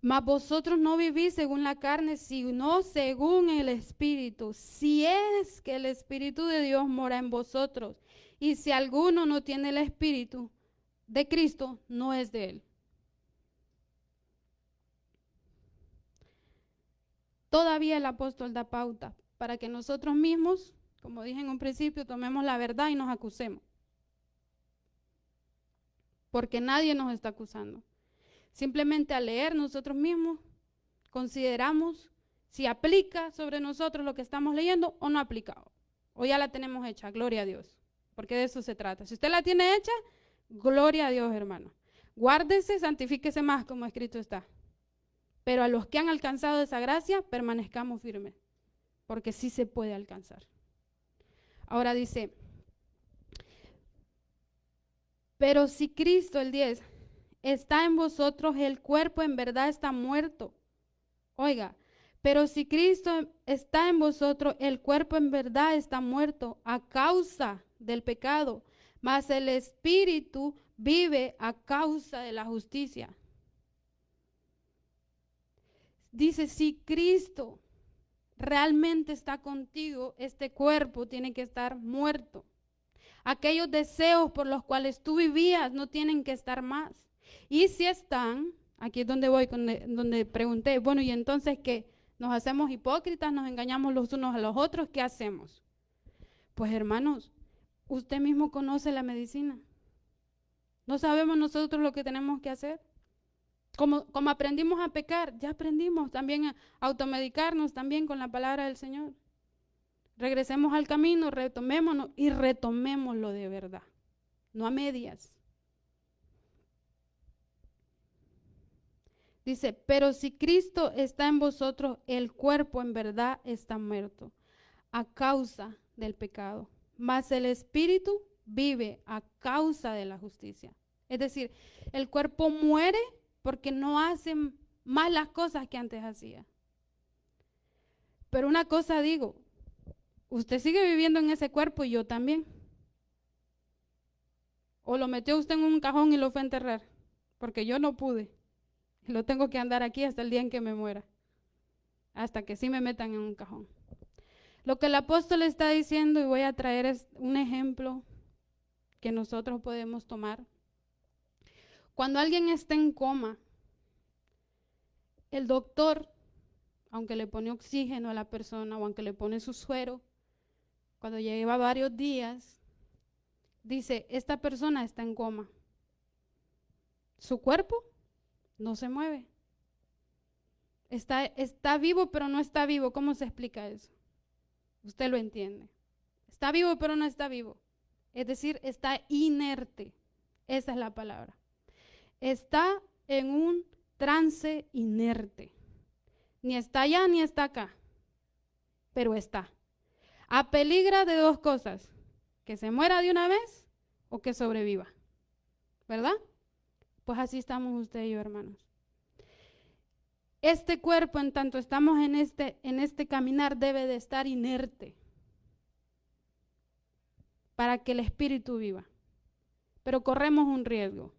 Mas vosotros no vivís según la carne, sino según el Espíritu. Si es que el Espíritu de Dios mora en vosotros. Y si alguno no tiene el Espíritu de Cristo, no es de él. Todavía el apóstol da pauta para que nosotros mismos, como dije en un principio, tomemos la verdad y nos acusemos. Porque nadie nos está acusando. Simplemente al leer nosotros mismos, consideramos si aplica sobre nosotros lo que estamos leyendo o no aplica. O ya la tenemos hecha, gloria a Dios. Porque de eso se trata. Si usted la tiene hecha, gloria a Dios, hermano. Guárdese, santifíquese más, como escrito está. Pero a los que han alcanzado esa gracia, permanezcamos firmes. Porque sí se puede alcanzar. Ahora dice, pero si Cristo, el 10, está en vosotros, el cuerpo en verdad está muerto. Oiga, pero si Cristo está en vosotros, el cuerpo en verdad está muerto a causa del pecado, mas el espíritu vive a causa de la justicia. Dice, si Cristo realmente está contigo, este cuerpo tiene que estar muerto. Aquellos deseos por los cuales tú vivías no tienen que estar más. Y si están, aquí es donde voy, donde pregunté, bueno, ¿y entonces qué? ¿Nos hacemos hipócritas? ¿Nos engañamos los unos a los otros? ¿Qué hacemos? Pues hermanos, usted mismo conoce la medicina. ¿No sabemos nosotros lo que tenemos que hacer? Como aprendimos a pecar, ya aprendimos también a automedicarnos también con la palabra del Señor. Regresemos al camino, retomémonos y retomémoslo de verdad, no a medias. Dice, pero si Cristo está en vosotros, el cuerpo en verdad está muerto a causa del pecado, mas el espíritu vive a causa de la justicia. Es decir, el cuerpo muere porque no hace más las cosas que antes hacía. Pero una cosa digo, usted sigue viviendo en ese cuerpo y yo también. O lo metió usted en un cajón y lo fue a enterrar, porque yo no pude. Lo tengo que andar aquí hasta el día en que me muera, hasta que sí me metan en un cajón. Lo que el apóstol está diciendo, y voy a traer es un ejemplo que nosotros podemos tomar. Cuando alguien está en coma, el doctor, aunque le pone oxígeno a la persona o aunque le pone su suero, cuando lleva varios días, dice, esta persona está en coma. Su cuerpo no se mueve. Está vivo, pero no está vivo. ¿Cómo se explica eso? Usted lo entiende. Está vivo, pero no está vivo. Es decir, está inerte. Esa es la palabra. Está en un trance inerte. Ni está allá ni está acá, pero está. Apeligra de dos cosas, que se muera de una vez o que sobreviva, ¿verdad? Pues así estamos usted y yo, hermanos. Este cuerpo, en tanto estamos en este caminar, debe de estar inerte para que el espíritu viva. Pero corremos un riesgo.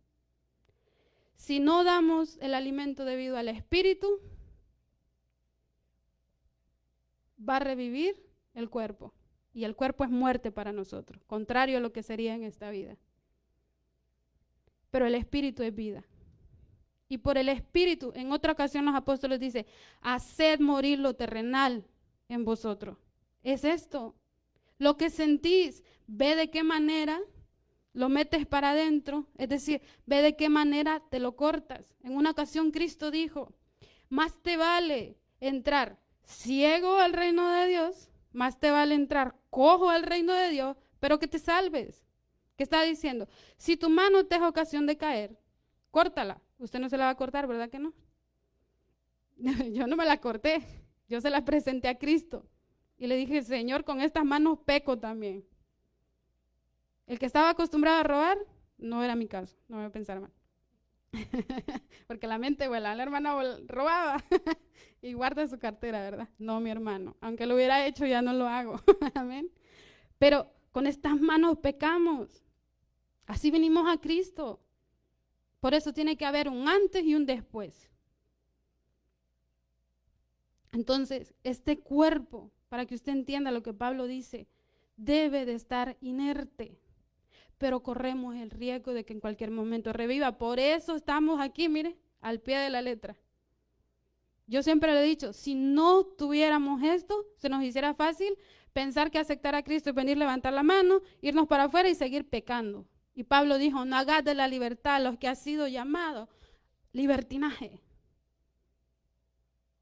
Si no damos el alimento debido al espíritu, va a revivir el cuerpo. Y el cuerpo es muerte para nosotros, contrario a lo que sería en esta vida. Pero el espíritu es vida. Y por el espíritu, en otra ocasión los apóstoles dicen, haced morir lo terrenal en vosotros. Es esto. Lo que sentís, ve de qué manera lo metes para adentro, es decir, ve de qué manera te lo cortas. En una ocasión Cristo dijo, más te vale entrar ciego al reino de Dios, más te vale entrar cojo al reino de Dios, pero que te salves. ¿Qué está diciendo? Si tu mano te es ocasión de caer, córtala. Usted no se la va a cortar, ¿verdad que no? Yo no me la corté, yo se la presenté a Cristo. Y le dije, Señor, con estas manos peco también. El que estaba acostumbrado a robar, no era mi caso, no voy a pensar mal. Porque la mente vuela, la hermana robaba y guarda su cartera, ¿verdad? No, mi hermano, aunque lo hubiera hecho ya no lo hago. Amén. Pero con estas manos pecamos. Así venimos a Cristo. Por eso tiene que haber un antes y un después. Entonces, este cuerpo, para que usted entienda lo que Pablo dice, debe de estar inerte, pero corremos el riesgo de que en cualquier momento reviva. Por eso estamos aquí, mire, al pie de la letra. Yo siempre le he dicho, si no tuviéramos esto, se nos hiciera fácil pensar que aceptar a Cristo es venir, levantar la mano, irnos para afuera y seguir pecando. Y Pablo dijo, no hagas de la libertad los que ha sido llamado libertinaje.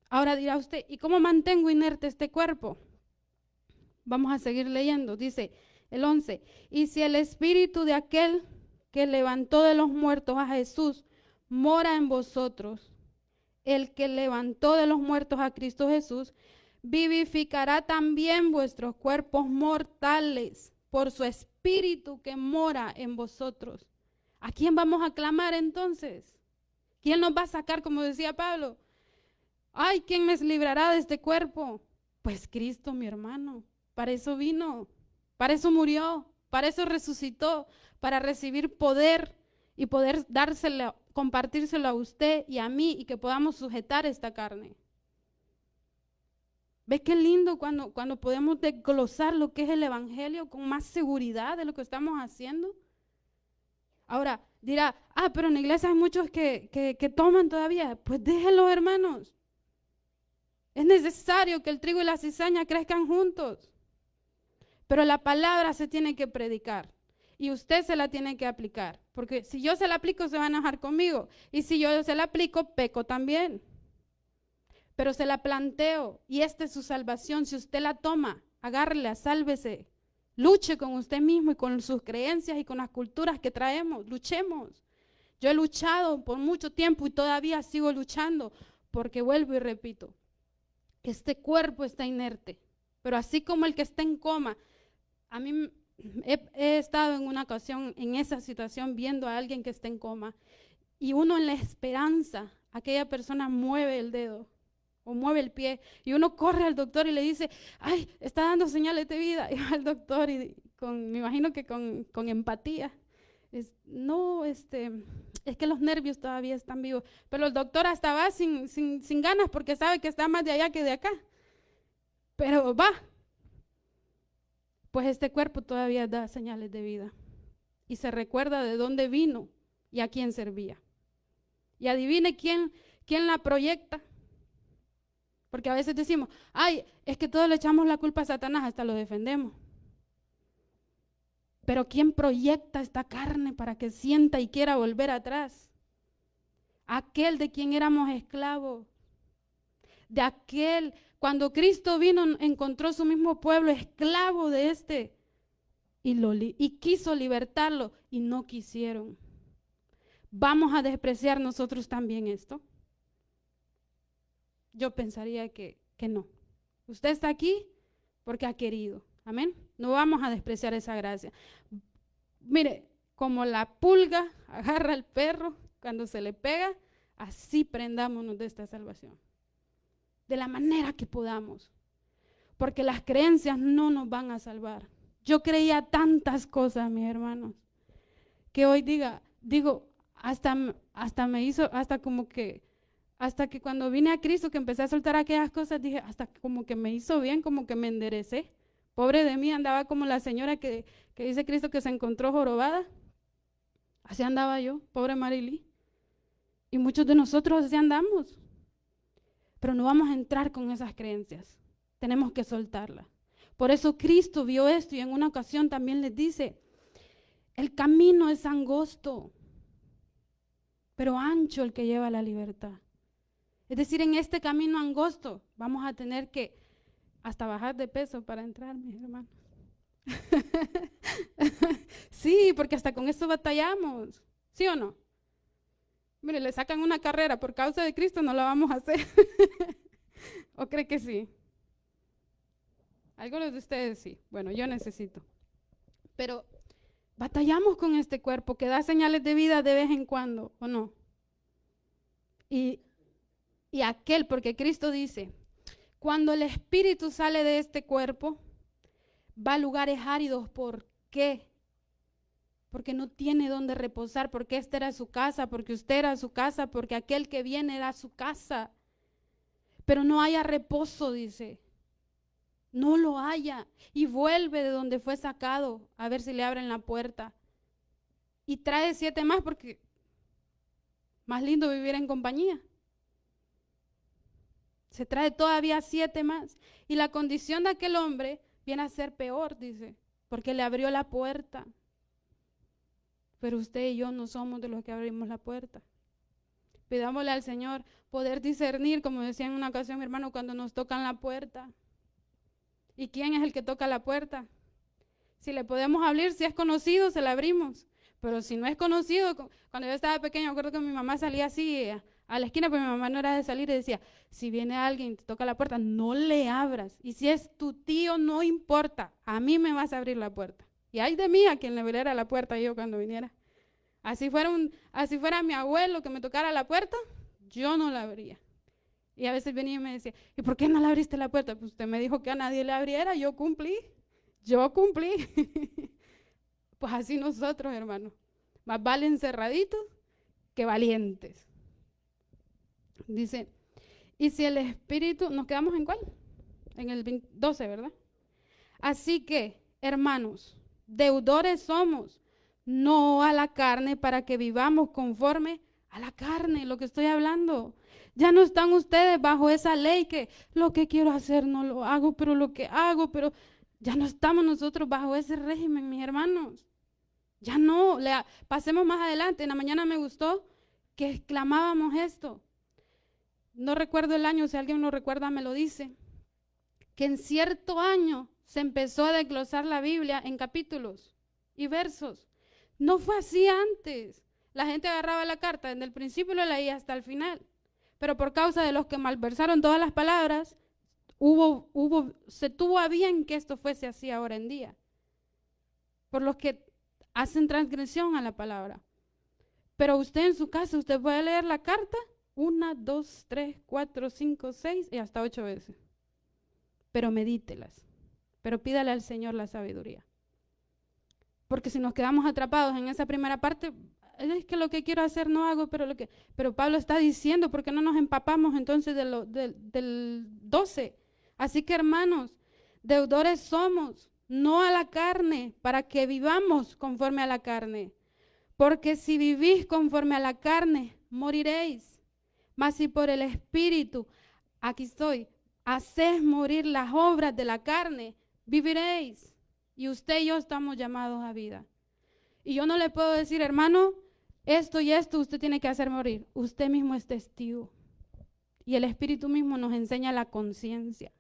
Ahora dirá usted, ¿y cómo mantengo inerte este cuerpo? Vamos a seguir leyendo. Dice el 11, y si el espíritu de aquel que levantó de los muertos a Jesús mora en vosotros, el que levantó de los muertos a Cristo Jesús, vivificará también vuestros cuerpos mortales por su espíritu que mora en vosotros. ¿A quién vamos a clamar entonces? ¿Quién nos va a sacar, como decía Pablo? Ay, ¿quién me librará de este cuerpo? Pues Cristo, mi hermano. Para eso vino, para eso murió, para eso resucitó, para recibir poder y poder dárselo, compartírselo a usted y a mí y que podamos sujetar esta carne. ¿Ves qué lindo cuando podemos desglosar lo que es el evangelio con más seguridad de lo que estamos haciendo? Ahora dirá, pero en la iglesia hay muchos que toman todavía. Pues déjenlos, hermanos. Es necesario que el trigo y la cizaña crezcan juntos. Pero la palabra se tiene que predicar y usted se la tiene que aplicar. Porque si yo se la aplico, se va a enojar conmigo. Y si yo se la aplico, peco también. Pero se la planteo y esta es su salvación. Si usted la toma, agárrela, sálvese. Luche con usted mismo y con sus creencias y con las culturas que traemos. Luchemos. Yo he luchado por mucho tiempo y todavía sigo luchando porque vuelvo y repito. Este cuerpo está inerte, pero así como el que está en coma, a mí he estado en una ocasión en esa situación viendo a alguien que está en coma y uno en la esperanza, aquella persona mueve el dedo o mueve el pie y uno corre al doctor y le dice, ay, está dando señales de vida, y va al doctor y me imagino que con empatía, no, es que los nervios todavía están vivos, pero el doctor hasta va sin ganas porque sabe que está más de allá que de acá, pero va. Pues este cuerpo todavía da señales de vida y se recuerda de dónde vino y a quién servía. Y adivine quién la proyecta. Porque a veces decimos, ay, es que todos le echamos la culpa a Satanás, hasta lo defendemos. Pero ¿quién proyecta esta carne para que sienta y quiera volver atrás? Aquel de quien éramos esclavos. De aquel, cuando Cristo vino, encontró su mismo pueblo esclavo de este y quiso libertarlo y no quisieron. ¿Vamos a despreciar nosotros también esto? Yo pensaría que no. Usted está aquí porque ha querido. Amén. No vamos a despreciar esa gracia. Mire, como la pulga agarra al perro cuando se le pega, así prendámonos de esta salvación. De la manera que podamos. Porque las creencias no nos van a salvar. Yo creía tantas cosas, mis hermanos, que hoy digo, hasta que cuando vine a Cristo, que empecé a soltar aquellas cosas, dije, hasta como que me hizo bien, como que me enderecé. Pobre de mí, andaba como la señora que dice Cristo que se encontró jorobada. Así andaba yo, pobre Marily. Y muchos de nosotros así andamos. Pero no vamos a entrar con esas creencias. Tenemos que soltarlas. Por eso Cristo vio esto y en una ocasión también les dice, el camino es angosto, pero ancho el que lleva a la libertad. Es decir, en este camino angosto vamos a tener que hasta bajar de peso para entrar, mis hermanos. Sí, porque hasta con eso batallamos, ¿sí o no? Mire, le sacan una carrera por causa de Cristo, no la vamos a hacer. ¿O cree que sí? Algunos de ustedes sí. Bueno, yo necesito. Pero batallamos con este cuerpo que da señales de vida de vez en cuando, ¿o no? Y aquel, porque Cristo dice, cuando el espíritu sale de este cuerpo, va a lugares áridos. ¿Por qué? Porque no tiene dónde reposar, porque esta era su casa, porque usted era su casa, porque aquel que viene era su casa. pero no haya reposo, dice. No lo haya. Y vuelve de donde fue sacado a ver si le abren la puerta. Y trae 7 más porque más lindo vivir en compañía. Se trae todavía 7 más. Y la condición de aquel hombre viene a ser peor, dice, porque le abrió la puerta. Pero usted y yo no somos de los que abrimos la puerta. Pidámosle al Señor poder discernir, como decía en una ocasión mi hermano, cuando nos tocan la puerta. ¿Y quién es el que toca la puerta? Si le podemos abrir, si es conocido, se la abrimos. Pero si no es conocido, cuando yo estaba pequeño, recuerdo que mi mamá salía así a la esquina, pero mi mamá no era de salir y decía, si viene alguien y te toca la puerta, no le abras. Y si es tu tío, no importa, a mí me vas a abrir la puerta. Y ay de mí a quien le abriera la puerta yo cuando viniera. Así fuera mi abuelo que me tocara la puerta, yo no la abría. Y a veces venía y me decía, ¿y por qué no le abriste la puerta? Pues usted me dijo que a nadie le abriera, yo cumplí. Pues así nosotros, hermanos. Más vale encerraditos que valientes. Dice, y si el Espíritu, ¿nos quedamos en cuál? En el 12, ¿verdad? Así que, hermanos, deudores somos, no a la carne para que vivamos conforme a la carne, lo que estoy hablando. Ya no están ustedes bajo esa ley que lo que quiero hacer no lo hago, pero lo que hago, pero ya no estamos nosotros bajo ese régimen, mis hermanos. Ya no, pasemos más adelante. En la mañana me gustó que exclamábamos esto. No recuerdo el año, si alguien lo recuerda me lo dice. Que en cierto año se empezó a desglosar la Biblia en capítulos y versos. No fue así antes. La gente agarraba la carta desde el principio y lo leía hasta el final. Pero por causa de los que malversaron todas las palabras, se tuvo a bien que esto fuese así ahora en día. Por los que hacen transgresión a la palabra. Pero usted en su casa, usted puede leer la carta 1, 2, 3, 4, 5, 6 y hasta 8 veces. Pero medítelas. Pero pídale al Señor la sabiduría. Porque si nos quedamos atrapados en esa primera parte, es que lo que quiero hacer no hago, pero Pablo está diciendo, ¿por qué no nos empapamos entonces del 12? Así que hermanos, deudores somos, no a la carne, para que vivamos conforme a la carne. Porque si vivís conforme a la carne, moriréis. Mas si por el Espíritu, aquí estoy, hacés morir las obras de la carne, viviréis. Y usted y yo estamos llamados a vida. Y yo no le puedo decir, hermano, esto y esto usted tiene que hacer morir. Usted mismo es testigo. Y el Espíritu mismo nos enseña la conciencia.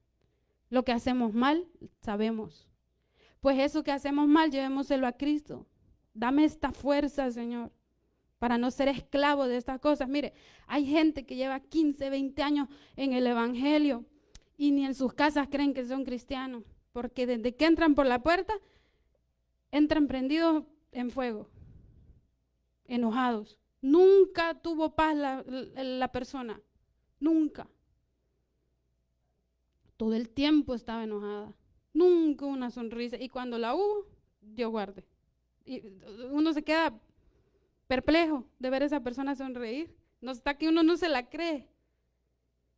Lo que hacemos mal, sabemos. Pues eso que hacemos mal, llevémoselo a Cristo. Dame esta fuerza, Señor, para no ser esclavo de estas cosas. Mire, hay gente que lleva 15, 20 años en el Evangelio y ni en sus casas creen que son cristianos, porque desde que entran por la puerta, entran prendidos en fuego, enojados. Nunca tuvo paz la persona, nunca. Todo el tiempo estaba enojada, nunca una sonrisa. Y cuando la hubo, Dios guarde. Y uno se queda perplejo de ver a esa persona sonreír. No está que uno no se la cree.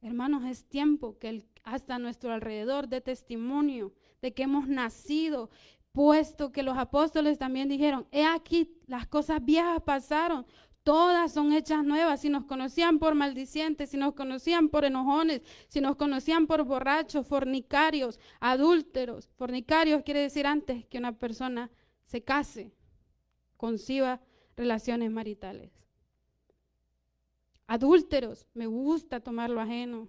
Hermanos, es tiempo que hasta nuestro alrededor dé testimonio de que hemos nacido, puesto que los apóstoles también dijeron, he aquí, las cosas viejas pasaron, todas son hechas nuevas. Si nos conocían por maldicientes, si nos conocían por enojones, si nos conocían por borrachos, fornicarios, adúlteros. Fornicarios quiere decir antes que una persona se case, conciba relaciones maritales. Adúlteros, me gusta tomar lo ajeno,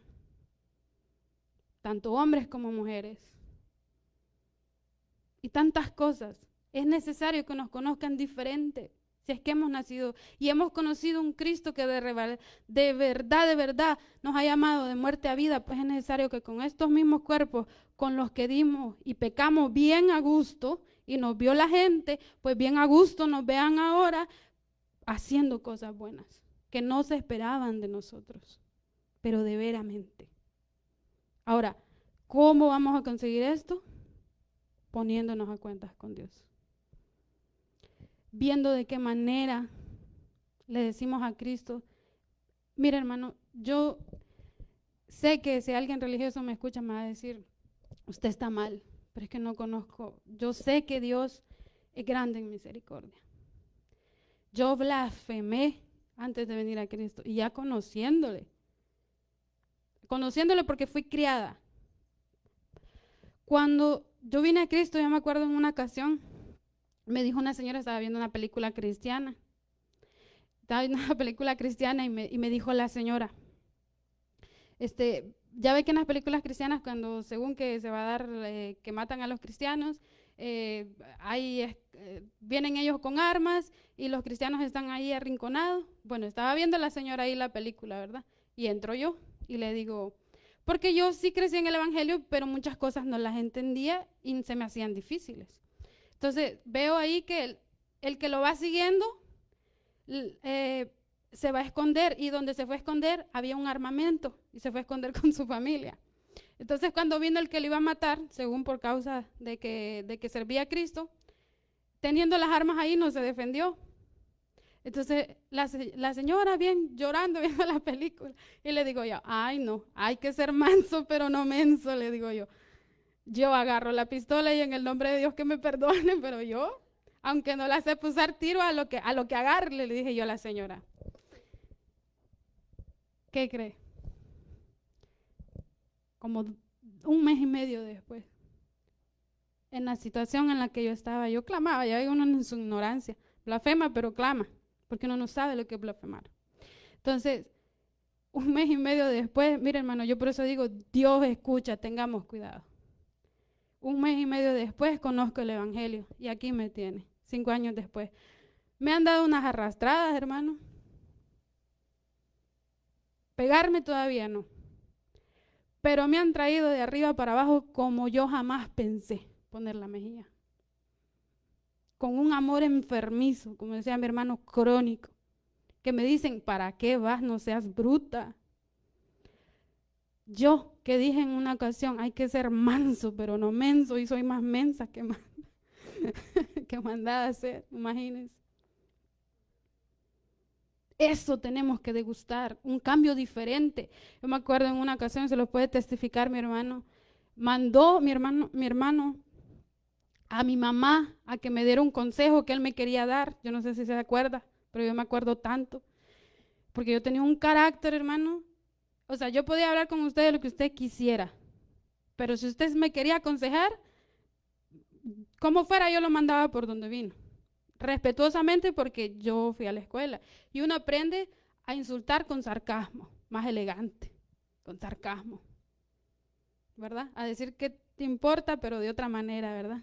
tanto hombres como mujeres. Y tantas cosas. Es necesario que nos conozcan diferente, si es que hemos nacido y hemos conocido un Cristo que de verdad nos ha llamado de muerte a vida. Pues es necesario que con estos mismos cuerpos con los que dimos y pecamos bien a gusto y nos vio la gente, pues bien a gusto nos vean ahora haciendo cosas buenas que no se esperaban de nosotros, pero de veramente. Ahora, ¿cómo vamos a conseguir esto? Poniéndonos a cuentas con Dios. Viendo de qué manera le decimos a Cristo, mira hermano, yo sé que si alguien religioso me escucha me va a decir, usted está mal, pero es que no conozco. Yo sé que Dios es grande en misericordia. Yo blasfemé antes de venir a Cristo y ya conociéndole porque fui criada. Cuando yo vine a Cristo, yo me acuerdo en una ocasión, me dijo una señora, estaba viendo una película cristiana. Estaba viendo una película cristiana y me dijo la señora, ya ve que en las películas cristianas, cuando según que se va a dar, que matan a los cristianos, vienen ellos con armas y los cristianos están ahí arrinconados. Bueno, estaba viendo la señora ahí la película, ¿verdad? Y entro yo y le digo, porque yo sí crecí en el evangelio, pero muchas cosas no las entendía y se me hacían difíciles. Entonces veo ahí que el que lo va siguiendo se va a esconder, y donde se fue a esconder había un armamento y se fue a esconder con su familia. Entonces cuando vino el que le iba a matar, según por causa de que servía a Cristo, teniendo las armas ahí no se defendió. Entonces la señora bien llorando viendo la película, y le digo yo, ay no, hay que ser manso pero no menso, le digo yo. Yo agarro la pistola y en el nombre de Dios que me perdone, pero yo, aunque no la sé usar, tiro a lo que agarre, le dije yo a la señora. ¿Qué cree? Como un mes y medio después, en la situación en la que yo estaba, yo clamaba, ya uno en su ignorancia, blasfema pero clama, porque uno no sabe lo que es blasfemar. Entonces, un mes y medio después, mire hermano, yo por eso digo, Dios escucha, tengamos cuidado. Un mes y medio después conozco el evangelio y aquí me tiene, 5 años después. Me han dado unas arrastradas, hermano. Pegarme todavía no, pero me han traído de arriba para abajo como yo jamás pensé poner la mejilla. Con un amor enfermizo, como decía mi hermano, crónico, que me dicen, ¿para qué vas? No seas bruta. Yo que dije en una ocasión, hay que ser manso, pero no menso, y soy más mensa que mandada a ser, imagínense. Eso tenemos que degustar, un cambio diferente. Yo me acuerdo en una ocasión, se lo puede testificar mi hermano, mandó mi hermano a mi mamá a que me diera un consejo que él me quería dar. Yo no sé si se acuerda, pero yo me acuerdo tanto, porque yo tenía un carácter, hermano. O sea, yo podía hablar con usted de lo que usted quisiera, pero si usted me quería aconsejar, como fuera, yo lo mandaba por donde vino, respetuosamente, porque yo fui a la escuela. Y uno aprende a insultar con sarcasmo, más elegante, con sarcasmo, ¿verdad? A decir que te importa, pero de otra manera, ¿verdad?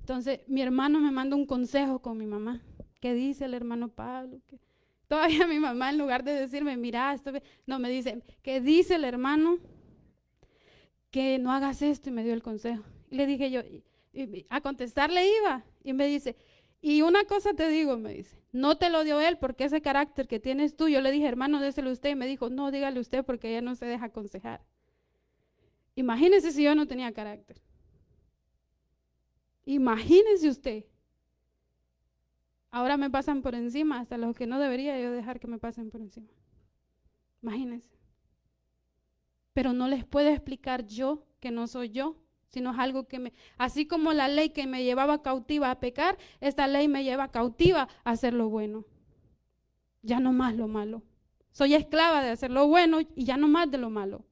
Entonces, mi hermano me manda un consejo con mi mamá. ¿Qué dice el hermano Pablo? Todavía mi mamá, en lugar de decirme, mira, no, me dice, ¿qué dice el hermano? Que no hagas esto, y me dio el consejo. Y le dije yo, y a contestarle iba, y me dice, y una cosa te digo, me dice, no te lo dio él porque ese carácter que tienes tú. Yo le dije, hermano, déselo usted, y me dijo, no, dígale usted porque ella no se deja aconsejar. Imagínese si yo no tenía carácter. Imagínese usted. Ahora me pasan por encima, hasta los que no debería yo dejar que me pasen por encima. Imagínense. Pero no les puedo explicar yo que no soy yo, sino es algo que así como la ley que me llevaba cautiva a pecar, esta ley me lleva cautiva a hacer lo bueno. Ya no más lo malo. Soy esclava de hacer lo bueno y ya no más de lo malo.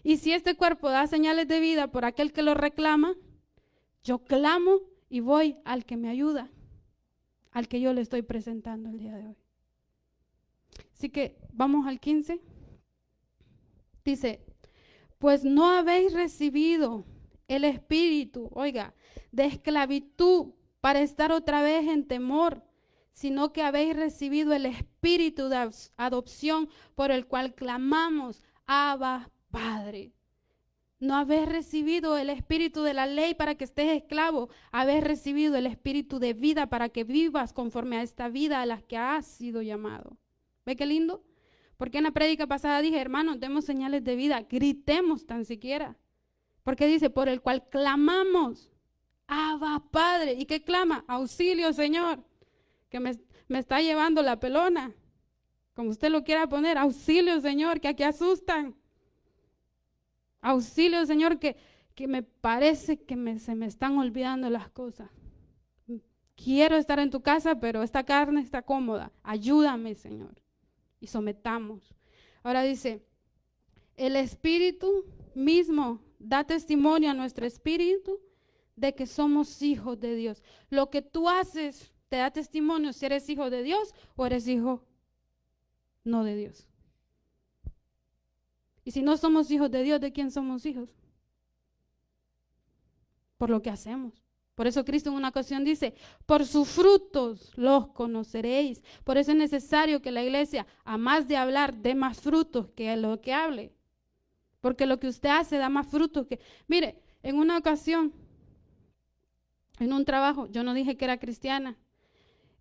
Y si este cuerpo da señales de vida por aquel que lo reclama, yo clamo y voy al que me ayuda, al que yo le estoy presentando el día de hoy. Así que vamos al 15. Dice, pues no habéis recibido el espíritu, oiga, de esclavitud para estar otra vez en temor, sino que habéis recibido el espíritu de adopción por el cual clamamos, Abba, Padre. No habéis recibido el espíritu de la ley para que estés esclavo, habéis recibido el espíritu de vida para que vivas conforme a esta vida a la que has sido llamado. ¿Ve qué lindo? Porque en la prédica pasada dije, hermanos, demos señales de vida, gritemos tan siquiera. Porque dice, por el cual clamamos, Abba, Padre. ¿Y qué clama? Auxilio, Señor, que me está llevando la pelona. como usted lo quiera poner. Auxilio, Señor, que aquí asustan. Auxilio, Señor, que me parece que se me están olvidando las cosas. Quiero estar en tu casa, pero esta carne está cómoda. Ayúdame, Señor. Y sometamos. Ahora dice, el Espíritu mismo da testimonio a nuestro espíritu de que somos hijos de Dios. Lo que tú haces te da testimonio si eres hijo de Dios o eres hijo no de Dios. Y si no somos hijos de Dios, ¿de quién somos hijos? Por lo que hacemos. Por eso Cristo en una ocasión dice, por sus frutos los conoceréis. Por eso es necesario que la iglesia, a más de hablar, dé más frutos que lo que hable. Porque lo que usted hace da más frutos que... Mire, en una ocasión, en un trabajo, yo no dije que era cristiana.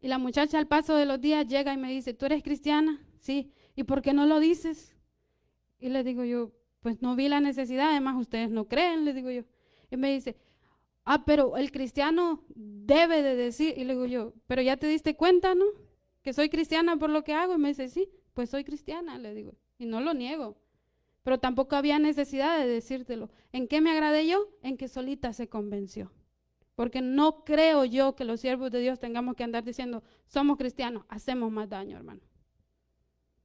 Y la muchacha al paso de los días llega y me dice, ¿tú eres cristiana? Sí. ¿Y por qué no lo dices? Y le digo yo, pues no vi la necesidad, además ustedes no creen, le digo yo. Y me dice, pero el cristiano debe de decir, y le digo yo, pero ya te diste cuenta, ¿no? Que soy cristiana por lo que hago. Y me dice, sí, pues soy cristiana, le digo, y no lo niego. Pero tampoco había necesidad de decírtelo. ¿En qué me agradé yo? En que solita se convenció. Porque no creo yo que los siervos de Dios tengamos que andar diciendo, somos cristianos, hacemos más daño, hermano.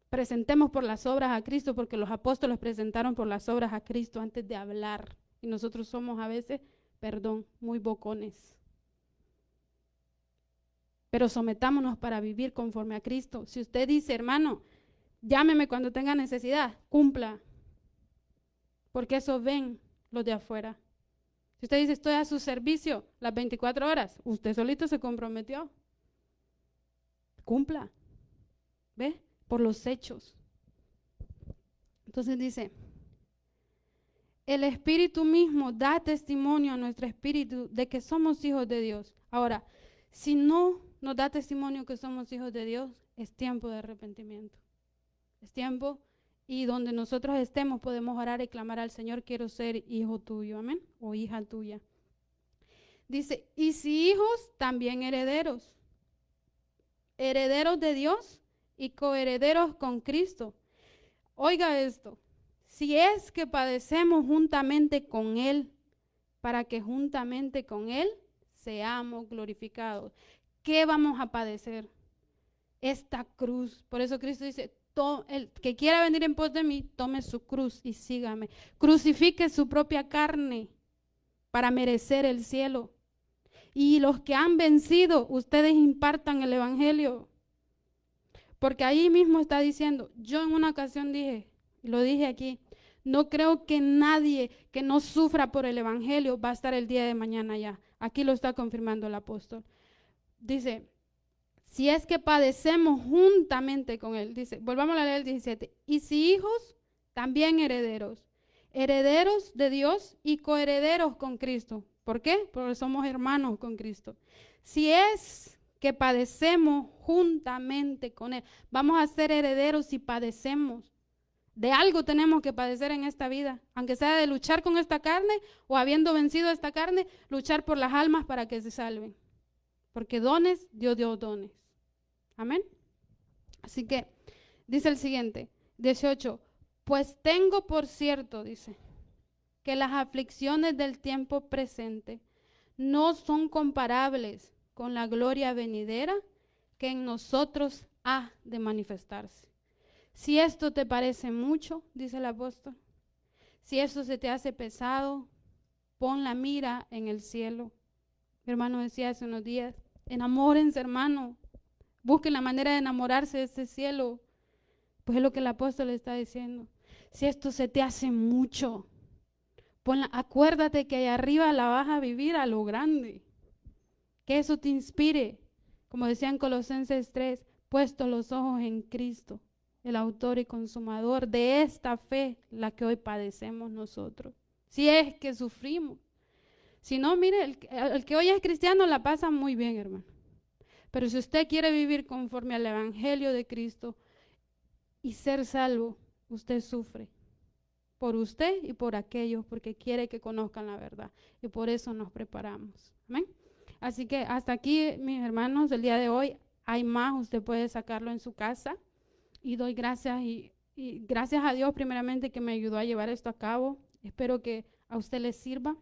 Presentemos por las obras a Cristo, porque los apóstoles presentaron por las obras a Cristo antes de hablar. Y nosotros somos a veces, muy bocones. Pero sometámonos para vivir conforme a Cristo. Si usted dice, hermano, llámeme cuando tenga necesidad, cumpla. Porque eso ven los de afuera. Si usted dice, estoy a su servicio las 24 horas, usted solito se comprometió. Cumpla. ¿Ve? Por los hechos. Entonces dice, el Espíritu mismo da testimonio a nuestro espíritu de que somos hijos de Dios. Ahora, si no nos da testimonio que somos hijos de Dios, es tiempo de arrepentimiento. Es tiempo, y donde nosotros estemos podemos orar y clamar al Señor, quiero ser hijo tuyo, amén, o hija tuya. Dice, y si hijos, también herederos. Herederos de Dios y coherederos con Cristo. Oiga esto, si es que padecemos juntamente con Él, para que juntamente con Él seamos glorificados. ¿Qué vamos a padecer? Esta cruz. Por eso Cristo dice, el que quiera venir en pos de mí, tome su cruz y sígame. Crucifique su propia carne para merecer el cielo. Y los que han vencido, ustedes impartan el evangelio. Porque ahí mismo está diciendo, yo en una ocasión dije, y lo dije aquí, no creo que nadie que no sufra por el evangelio va a estar el día de mañana allá. Aquí lo está confirmando el apóstol. Dice, si es que padecemos juntamente con él, dice, volvamos a leer el 17, y si hijos, también herederos, herederos de Dios y coherederos con Cristo. ¿Por qué? Porque somos hermanos con Cristo. Si es que padecemos juntamente con él, vamos a ser herederos si padecemos. De algo tenemos que padecer en esta vida, aunque sea de luchar con esta carne o habiendo vencido esta carne, luchar por las almas para que se salven. Porque dones, Dios dio dones. Amén. Así que dice el siguiente, 18, pues tengo por cierto, dice, que las aflicciones del tiempo presente no son comparables con la gloria venidera que en nosotros ha de manifestarse. Si esto te parece mucho, dice el apóstol, si esto se te hace pesado, pon la mira en el cielo. Mi hermano decía hace unos días, enamórense, hermano, busquen la manera de enamorarse de ese cielo. Pues es lo que el apóstol está diciendo. Si esto se te hace mucho, acuérdate que allá arriba la vas a vivir a lo grande. Que eso te inspire, como decía en Colosenses 3, puesto los ojos en Cristo, el autor y consumador de esta fe, la que hoy padecemos nosotros. Si es que sufrimos. Si no, mire, el que hoy es cristiano la pasa muy bien, hermano. Pero si usted quiere vivir conforme al evangelio de Cristo y ser salvo, usted sufre. Por usted y por aquellos, porque quiere que conozcan la verdad. Y por eso nos preparamos. Amén. Así que hasta aquí, mis hermanos, el día de hoy hay más. Usted puede sacarlo en su casa. y doy gracias y gracias a Dios primeramente que me ayudó a llevar esto a cabo. Espero que a usted le sirva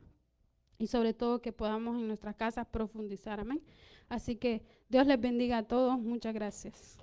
y sobre todo que podamos en nuestras casas profundizar, amén. Así que Dios les bendiga a todos, muchas gracias.